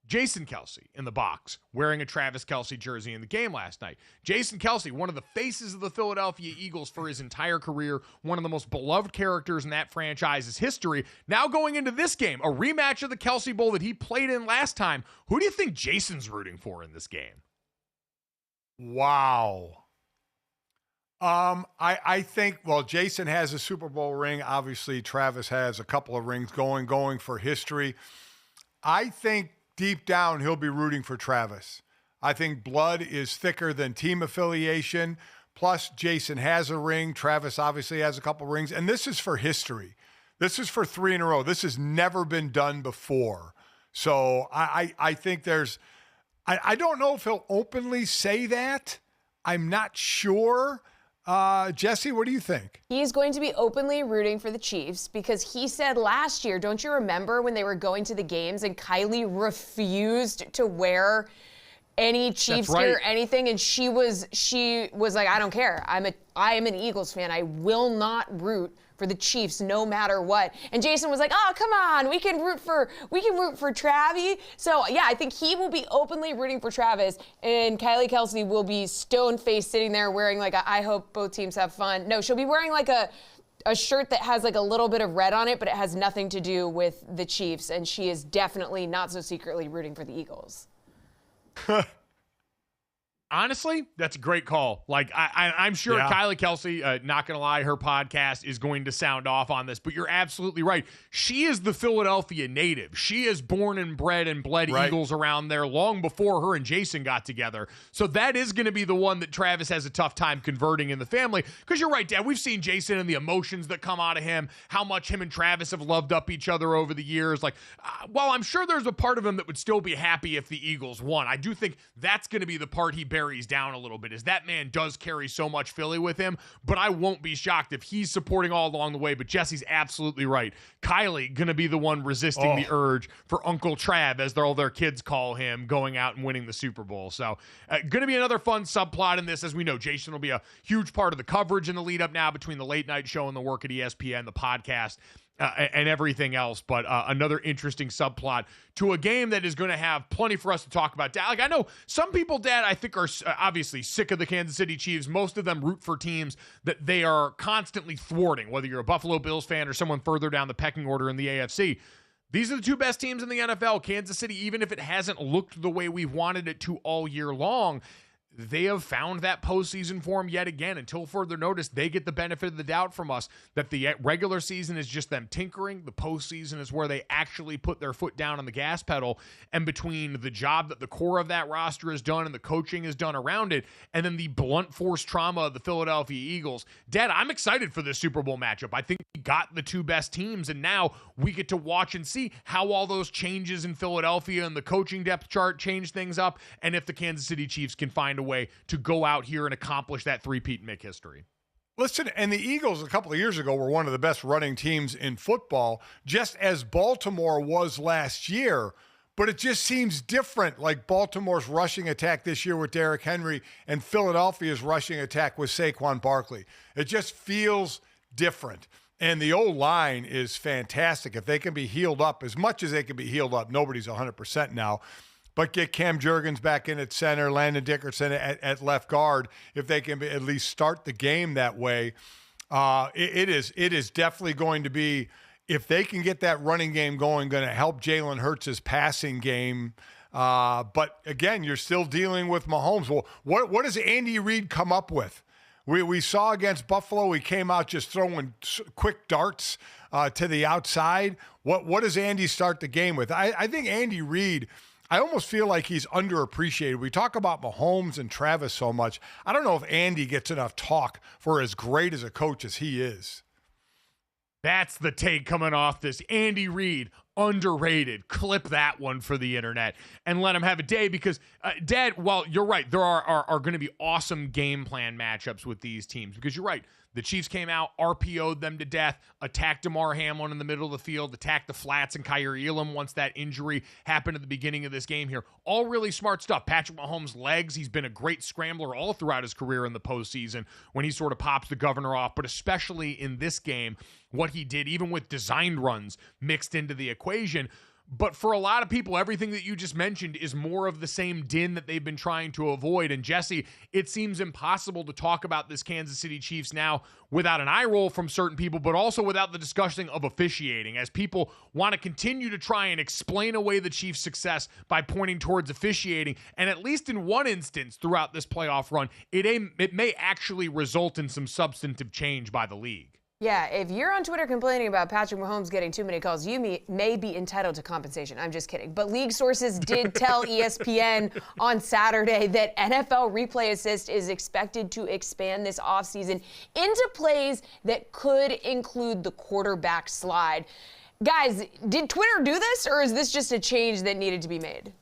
Jason Kelce in the box wearing a Travis Kelce jersey in the game last night. Jason Kelce, one of the faces of the Philadelphia Eagles for his entire career, one of the most beloved characters in that franchise's history. Now going into this game, a rematch of the Kelce Bowl that he played in last time. Who do you think Jason's rooting for in this game? Wow. I think, well, Jason has a Super Bowl ring. Obviously, Travis has a couple of rings going for history. I think deep down, he'll be rooting for Travis. I think blood is thicker than team affiliation. Plus, Jason has a ring. Travis obviously has a couple rings. And this is for history. This is for 3 in a row. This has never been done before. So I think there's, I don't know if he'll openly say that. I'm not sure. Jesse, what do you think? He's going to be openly rooting for the Chiefs because he said last year, don't you remember when they were going to the games and Kylie refused to wear any Chiefs gear or anything, and she was like, I don't care. I am an Eagles fan. I will not root for the Chiefs no matter what. And Jason was like, oh, come on, we can root for Travis. So yeah, I think he will be openly rooting for Travis, and Kylie Kelce will be stone-faced sitting there wearing like I hope both teams have fun. No, she'll be wearing like a shirt that has like a little bit of red on it, but it has nothing to do with the Chiefs, and she is definitely not so secretly rooting for the Eagles. Honestly, that's a great call. Like, I'm sure Kylie Kelce, not going to lie, her podcast is going to sound off on this, but you're absolutely right. She is the Philadelphia native. She is born and bred and bled Eagles around there long before her and Jason got together. So that is going to be the one that Travis has a tough time converting in the family. Because you're right, Dad, we've seen Jason and the emotions that come out of him, how much him and Travis have loved up each other over the years. Like, while I'm sure there's a part of him that would still be happy if the Eagles won, I do think that's going to be the part he varies down a little bit, is that man does carry so much Philly with him, but I won't be shocked if he's supporting all along the way. But Jesse's absolutely right. Kylie going to be the one resisting the urge for Uncle Trav, as all their kids call him, going out and winning the Super Bowl. So going to be another fun subplot in this. As we know, Jason will be a huge part of the coverage in the lead up now between the late night show and the work at ESPN, the podcast, and everything else. But another interesting subplot to a game that is going to have plenty for us to talk about. Dad, like, I know some people, Dad, I think are obviously sick of the Kansas City Chiefs. Most of them root for teams that they are constantly thwarting, whether you're a Buffalo Bills fan or someone further down the pecking order in the AFC. These are the two best teams in the NFL. Kansas City, even if it hasn't looked the way we've wanted it to all year long, they have found that postseason form yet again. Until further notice, they get the benefit of the doubt from us that the regular season is just them tinkering. The postseason is where they actually put their foot down on the gas pedal. And between the job that the core of that roster has done and the coaching has done around it, and then the blunt force trauma of the Philadelphia Eagles, Dad, I'm excited for this Super Bowl matchup. I think we got the two best teams, and now we get to watch and see how all those changes in Philadelphia and the coaching depth chart change things up, and if the Kansas City Chiefs can find a way to go out here and accomplish that three-peat and make history. Listen, and the Eagles a couple of years ago were one of the best running teams in football, just as Baltimore was last year. But it just seems different, like Baltimore's rushing attack this year with Derrick Henry and Philadelphia's rushing attack with Saquon Barkley. It just feels different. And the O-line is fantastic. If they can be healed up, as much as they can be healed up, nobody's 100% now. But get Cam Jurgens back in at center, Landon Dickerson at left guard, if they can at least start the game that way. It is definitely going to be, if they can get that running game going to help Jalen Hurts' passing game. But again, you're still dealing with Mahomes. Well, what does Andy Reid come up with? We saw against Buffalo, he came out just throwing quick darts to the outside. What does Andy start the game with? I think Andy Reid, I almost feel like he's underappreciated. We talk about Mahomes and Travis so much. I don't know if Andy gets enough talk for as great as a coach as he is. That's the take coming off this. Andy Reid, underrated. Clip that one for the internet and let him have a day because, Dad, while you're right, there are going to be awesome game plan matchups with these teams because you're right. The Chiefs came out, RPO'd them to death, attacked DeMar Hamlin in the middle of the field, attacked the flats and Kyrie Elam once that injury happened at the beginning of this game here. All really smart stuff. Patrick Mahomes' legs, he's been a great scrambler all throughout his career in the postseason when he sort of pops the governor off, but especially in this game, what he did, even with designed runs mixed into the equation. But for a lot of people, everything that you just mentioned is more of the same din that they've been trying to avoid. And Jesse, it seems impossible to talk about this Kansas City Chiefs now without an eye roll from certain people, but also without the discussion of officiating, as people want to continue to try and explain away the Chiefs' success by pointing towards officiating. And at least in one instance throughout this playoff run, it may actually result in some substantive change by the league. Yeah, if you're on Twitter complaining about Patrick Mahomes getting too many calls, you may be entitled to compensation. I'm just kidding. But league sources did tell ESPN on Saturday that NFL Replay Assist is expected to expand this offseason into plays that could include the quarterback slide. Guys, did Twitter do this, or is this just a change that needed to be made?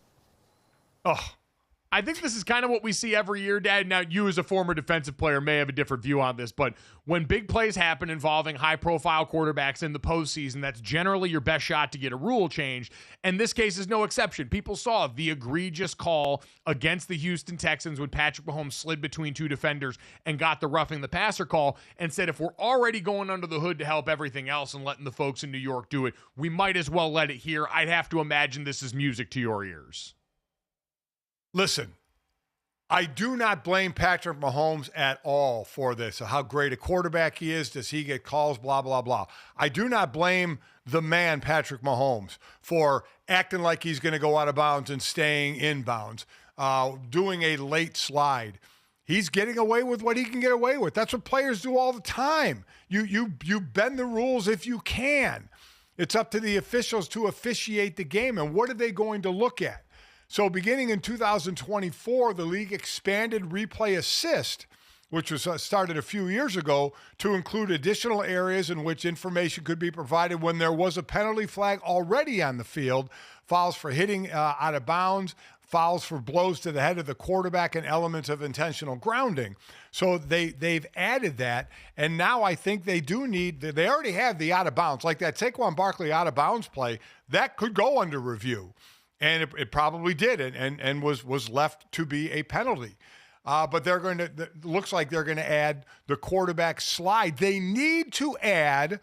I think this is kind of what we see every year, Dad. Now, you as a former defensive player may have a different view on this, but when big plays happen involving high-profile quarterbacks in the postseason, that's generally your best shot to get a rule changed, and this case is no exception. People saw the egregious call against the Houston Texans when Patrick Mahomes slid between two defenders and got the roughing the passer call and said, if we're already going under the hood to help everything else and letting the folks in New York do it, we might as well let it here. I'd have to imagine this is music to your ears. Listen, I do not blame Patrick Mahomes at all for this, how great a quarterback he is. Does he get calls, blah, blah, blah. I do not blame the man, Patrick Mahomes, for acting like he's going to go out of bounds and staying inbounds, doing a late slide. He's getting away with what he can get away with. That's what players do all the time. You bend the rules if you can. It's up to the officials to officiate the game, and what are they going to look at? So beginning in 2024, the league expanded replay assist, which was started a few years ago, to include additional areas in which information could be provided when there was a penalty flag already on the field, fouls for hitting out of bounds, fouls for blows to the head of the quarterback and elements of intentional grounding. So they've added that, and now I think they do need, they already have the out of bounds, like that Saquon Barkley out of bounds play, that could go under review. And it probably did, and was left to be a penalty. But they're going to, looks like they're going to add the quarterback slide. They need to add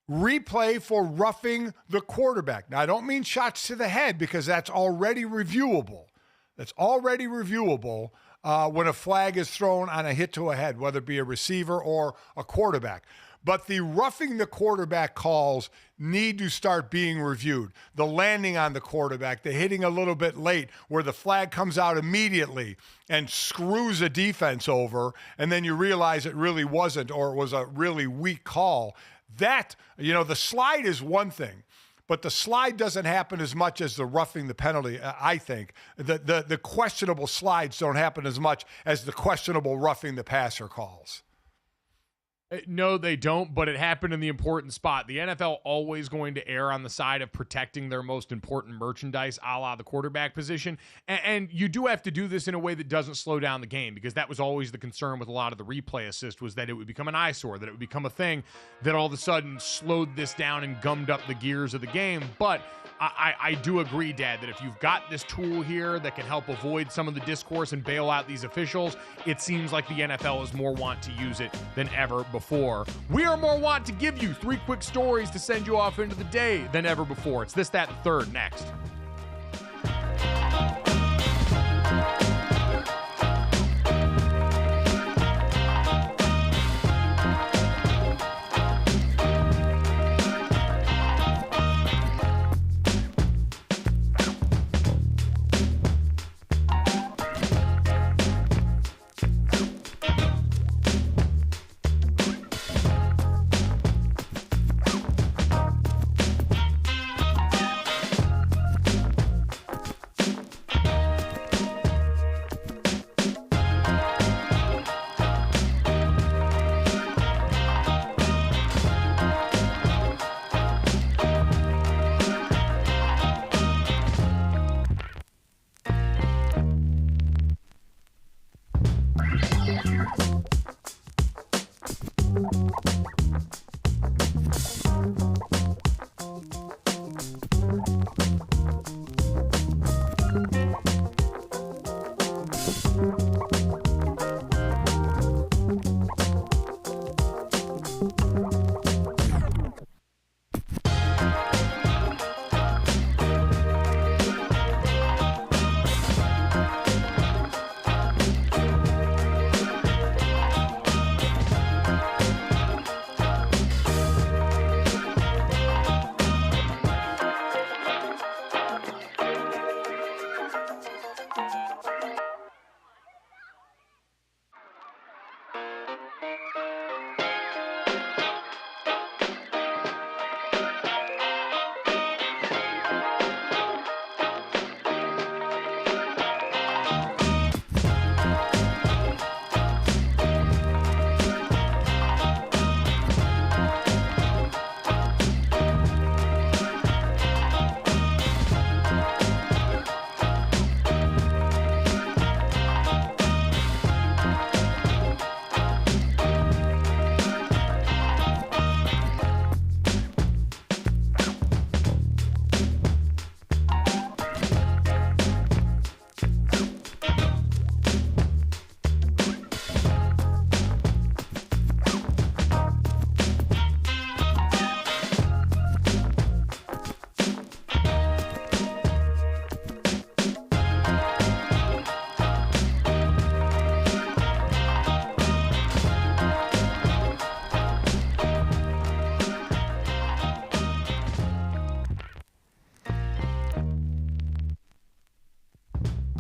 replay for roughing the quarterback. Now, I don't mean shots to the head, because that's already reviewable. That's already reviewable when a flag is thrown on a hit to a head, whether it be a receiver or a quarterback. But the roughing the quarterback calls need to start being reviewed. The landing on the quarterback, the hitting a little bit late, where the flag comes out immediately and screws a defense over, and then you realize it really wasn't, or it was a really weak call. That, the slide is one thing, but the slide doesn't happen as much as the roughing the penalty, I think. The questionable slides don't happen as much as the questionable roughing the passer calls. No, they don't, but it happened in the important spot. The NFL always going to err on the side of protecting their most important merchandise, a la the quarterback position. And you do have to do this in a way that doesn't slow down the game, because that was always the concern with a lot of the replay assist, was that it would become an eyesore, that it would become a thing that all of a sudden slowed this down and gummed up the gears of the game. But I do agree, Dad, that if you've got this tool here that can help avoid some of the discourse and bail out these officials, it seems like the NFL is more want to use it than ever before. We are more want to give you 3 quick stories to send you off into the day than ever before. It's this, that, and the third next.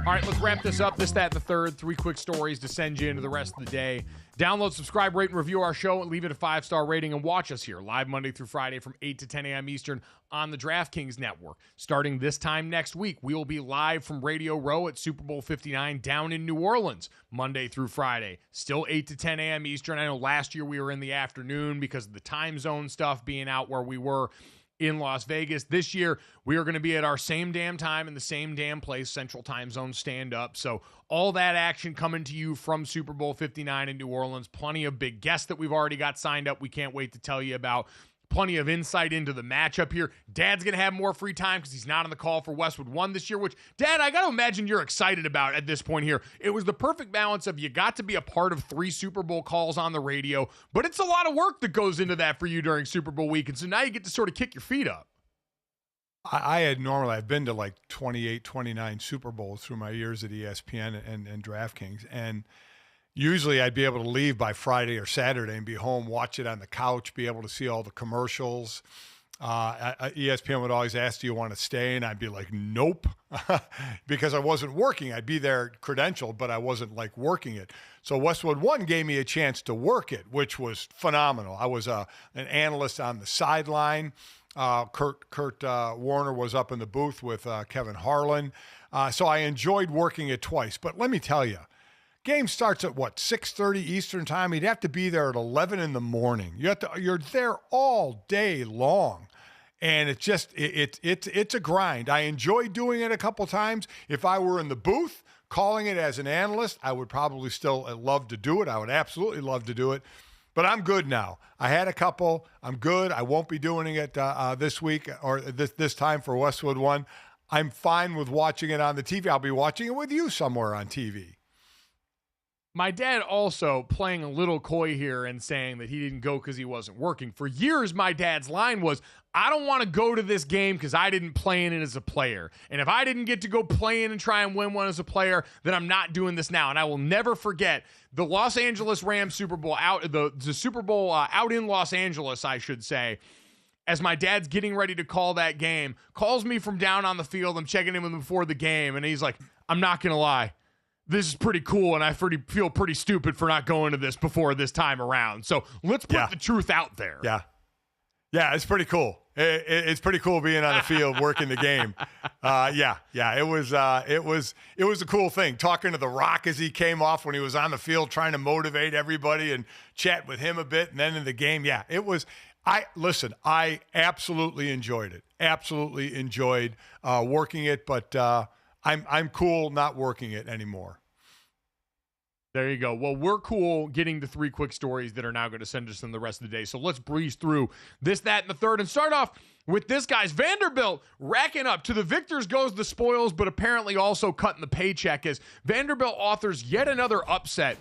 All right, let's wrap this up. This, that, and the third. 3 quick stories to send you into the rest of the day. Download, subscribe, rate, and review our show, and leave it a 5-star rating, and watch us here live Monday through Friday from 8 to 10 a.m. Eastern on the DraftKings Network. Starting this time next week, we will be live from Radio Row at Super Bowl 59 down in New Orleans, Monday through Friday. Still 8 to 10 a.m. Eastern. I know last year we were in the afternoon because of the time zone stuff being out where we were. in Las Vegas. This year, we are going to be at our same damn time in the same damn place, Central Time Zone stand up. So all that action coming to you from Super Bowl 59 in New Orleans. Plenty of big guests that we've already got signed up. We can't wait to tell you about. Plenty of insight into the matchup here. Dad's going to have more free time because he's not on the call for Westwood One this year, which, Dad, I got to imagine you're excited about at this point here. It was the perfect balance of you got to be a part of 3 Super Bowl calls on the radio, but it's a lot of work that goes into that for you during Super Bowl week, and so now you get to sort of kick your feet up. I've been to like 28, 29 Super Bowls through my years at ESPN and DraftKings, and usually I'd be able to leave by Friday or Saturday and be home, watch it on the couch, be able to see all the commercials. ESPN would always ask, do you want to stay? And I'd be like, nope, because I wasn't working. I'd be there credentialed, but I wasn't like working it. So Westwood One gave me a chance to work it, which was phenomenal. I was an analyst on the sideline. Kurt Warner was up in the booth with Kevin Harlan. So I enjoyed working it twice. But let me tell you, game starts at 6:30 Eastern time. You'd have to be there at 11 in the morning. You're there all day long, and it's a grind. I enjoyed doing it a couple times. If I were in the booth calling it as an analyst, I would probably still love to do it. I would absolutely love to do it, but I'm good now. I had a couple. I'm good. I won't be doing it this week or this time for Westwood One. I'm fine with watching it on the TV. I'll be watching it with you somewhere on TV. My dad also playing a little coy here and saying that he didn't go because he wasn't working. For years, my dad's line was, I don't want to go to this game because I didn't play in it as a player. And if I didn't get to go play in and try and win one as a player, then I'm not doing this now. And I will never forget the Los Angeles Rams Super Bowl the Super Bowl out in Los Angeles, I should say. As my dad's getting ready to call that game, calls me from down on the field. I'm checking in with him before the game. And he's like, I'm not going to lie. This is pretty cool, and I feel pretty stupid for not going to this before this time around. So let's put the truth out there. Yeah, it's pretty cool. It's pretty cool being on the field working the game. It was a cool thing. Talking to The Rock as he came off when he was on the field, trying to motivate everybody and chat with him a bit, and then in the game, it was. I absolutely enjoyed it. Absolutely enjoyed working it, but. I'm cool not working it anymore. There you go. Well, we're cool getting the 3 quick stories that are now going to send us in the rest of the day. So let's breeze through this, that, and the third and start off with this, guys. Vanderbilt racking up. To the victors goes the spoils, but apparently also cutting the paycheck as Vanderbilt authors yet another upset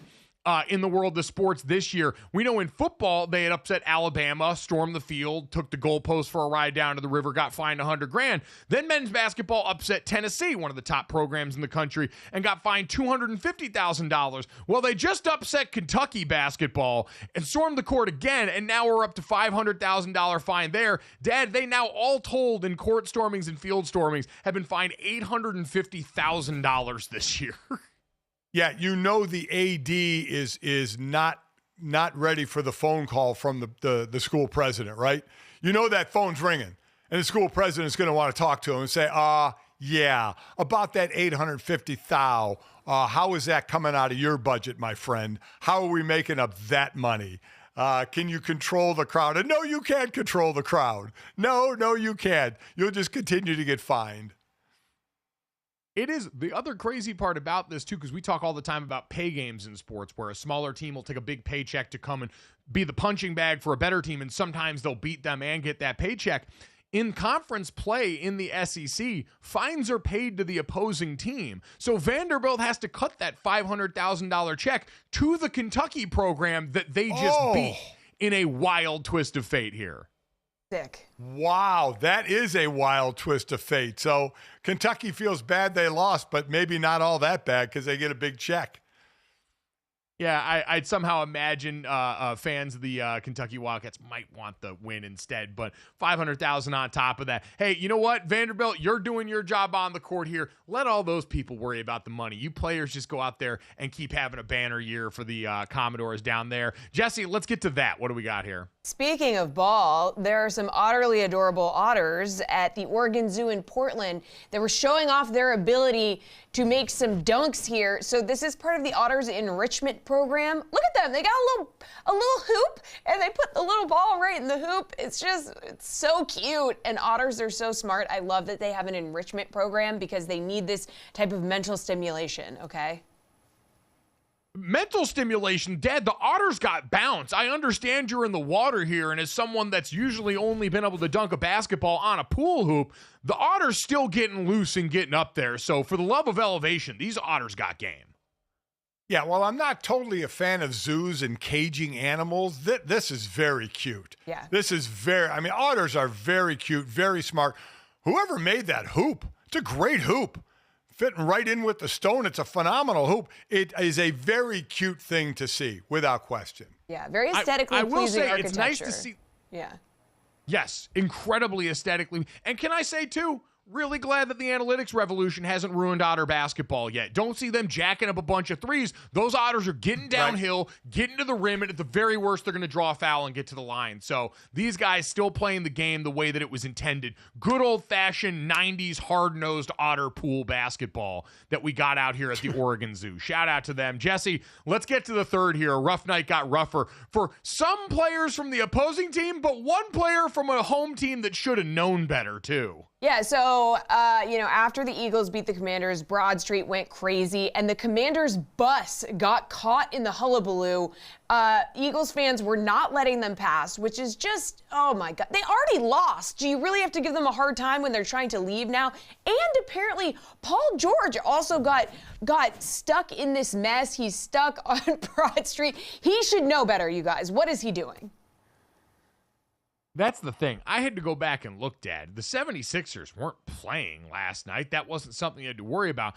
in the world of sports this year. We know in football, they had upset Alabama, stormed the field, took the goalpost for a ride down to the river, got fined $100,000. Then men's basketball upset Tennessee, one of the top programs in the country, and got fined $250,000. Well, they just upset Kentucky basketball and stormed the court again, and now we're up to $500,000 fine there. Dad, they now all told in court stormings and field stormings have been fined $850,000 this year. Yeah, the AD is not ready for the phone call from the school president, right? That phone's ringing, and the school president's going to want to talk to him and say, about that $850,000. How is that coming out of your budget, my friend? How are we making up that money? Can you control the crowd? And no, you can't control the crowd. No, you can't. You'll just continue to get fined. It is the other crazy part about this, too, because we talk all the time about pay games in sports where a smaller team will take a big paycheck to come and be the punching bag for a better team, and sometimes they'll beat them and get that paycheck. In conference play in the SEC, fines are paid to the opposing team. So Vanderbilt has to cut that $500,000 check to the Kentucky program that they just beat in a wild twist of fate here. Sick. Wow, that is a wild twist of fate. So Kentucky feels bad they lost, but maybe not all that bad because they get a big check. Yeah, I'd somehow imagine fans of the Kentucky Wildcats might want the win instead, but $500,000 on top of that. Hey, you know what, Vanderbilt, you're doing your job on the court here. Let all those people worry about the money. You players just go out there and keep having a banner year for the Commodores down there. Jesse, let's get to that. What do we got here? Speaking of ball, there are some utterly adorable otters at the Oregon Zoo in Portland that were showing off their ability to make some dunks here. So this is part of the Otters Enrichment program. Look at them. They got a little hoop, and they put the little ball right in the hoop. It's so cute. And otters are so smart. I love that they have an enrichment program because they need this type of mental stimulation, okay? Mental stimulation, Dad, the otters got bounce. I understand you're in the water here, and as someone that's usually only been able to dunk a basketball on a pool hoop, the otter's still getting loose and getting up there. So for the love of elevation, these otters got game. Yeah, well, I'm not totally a fan of zoos and caging animals. This is very cute. Yeah. This is otters are very cute, very smart. Whoever made that hoop, it's a great hoop. Fitting right in with the stone. It's a phenomenal hoop. It is a very cute thing to see, without question. Yeah, very aesthetically I will pleasing say architecture. it's nice to see. Yeah. Yes, incredibly aesthetically. And can I say, too, really glad that the analytics revolution hasn't ruined otter basketball yet. Don't see them jacking up a bunch of threes. Those otters are getting downhill, getting to the rim, and at the very worst, they're going to draw a foul and get to the line. So these guys still playing the game the way that it was intended. Good old-fashioned 90s hard-nosed otter pool basketball that we got out here at the Oregon Zoo. Shout out to them. Jesse, let's get to the third here. A rough night got rougher for some players from the opposing team, but one player from a home team that should have known better, too. Yeah, so, after the Eagles beat the Commanders, Broad Street went crazy, and the Commanders' bus got caught in the hullabaloo. Eagles fans were not letting them pass, which is just, oh my God. They already lost. Do you really have to give them a hard time when they're trying to leave now? And apparently, Paul George also got stuck in this mess. He's stuck on Broad Street. He should know better, you guys. What is he doing? That's the thing. I had to go back and look, Dad. The 76ers weren't playing last night. That wasn't something you had to worry about.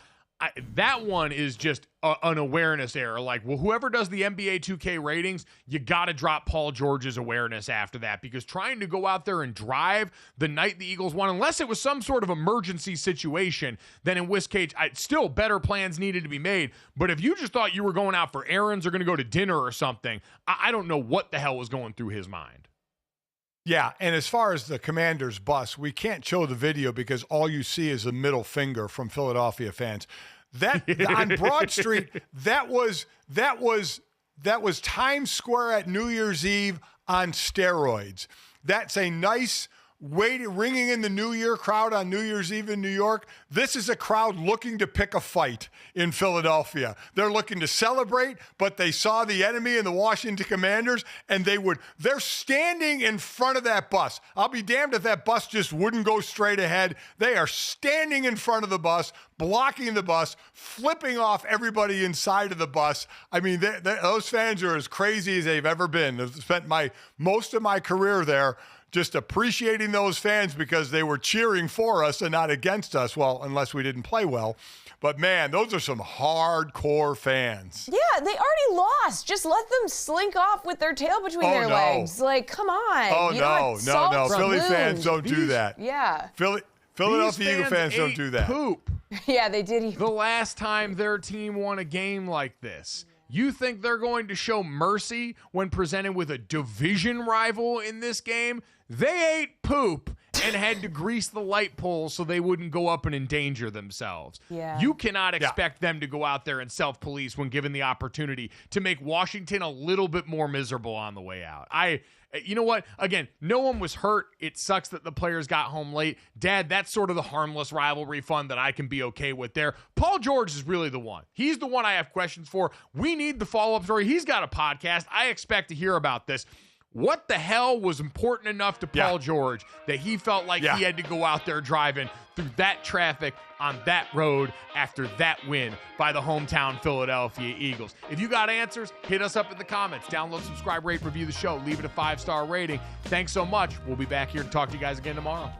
That one is just an awareness error. Like, well, whoever does the NBA 2K ratings, you got to drop Paul George's awareness after that, because trying to go out there and drive the night the Eagles won, unless it was some sort of emergency situation, then in which case, still better plans needed to be made. But if you just thought you were going out for errands or going to go to dinner or something, I don't know what the hell was going through his mind. Yeah, and as far as the Commanders bus, we can't show the video because all you see is a middle finger from Philadelphia fans. That on Broad Street, that was Times Square at New Year's Eve on steroids. That's a nice ringing in the New Year crowd on New Year's Eve in New York. This is a crowd looking to pick a fight in Philadelphia. They're looking to celebrate, but they saw the enemy in the Washington Commanders, and they're standing in front of that bus. I'll be damned if that bus just wouldn't go straight ahead. They are standing in front of the bus, blocking the bus, flipping off everybody inside of the bus. I mean, those fans are as crazy as they've ever been. I've spent most of my career there just appreciating those fans because they were cheering for us and not against us. Well, unless we didn't play well. But man, those are some hardcore fans. Yeah, they already lost. Just let them slink off with their tail between their legs. Like, come on. Oh, no. Philly fans don't do that. Yeah. Philadelphia Eagle fans don't do that. Poop. Yeah, they did. The last time their team won a game like this. You think they're going to show mercy when presented with a division rival in this game? They ate poop and had to grease the light pole so they wouldn't go up and endanger themselves. Yeah. You cannot expect them to go out there and self-police when given the opportunity to make Washington a little bit more miserable on the way out. You know what? Again, no one was hurt. It sucks that the players got home late. Dad, that's sort of the harmless rivalry fun that I can be okay with there. Paul George is really the one. He's the one I have questions for. We need the follow-up story. He's got a podcast. I expect to hear about this. What the hell was important enough to Paul George that he felt like he had to go out there driving through that traffic on that road after that win by the hometown Philadelphia Eagles? If you got answers, hit us up in the comments. Download, subscribe, rate, review the show. Leave it a 5-star rating. Thanks so much. We'll be back here to talk to you guys again tomorrow.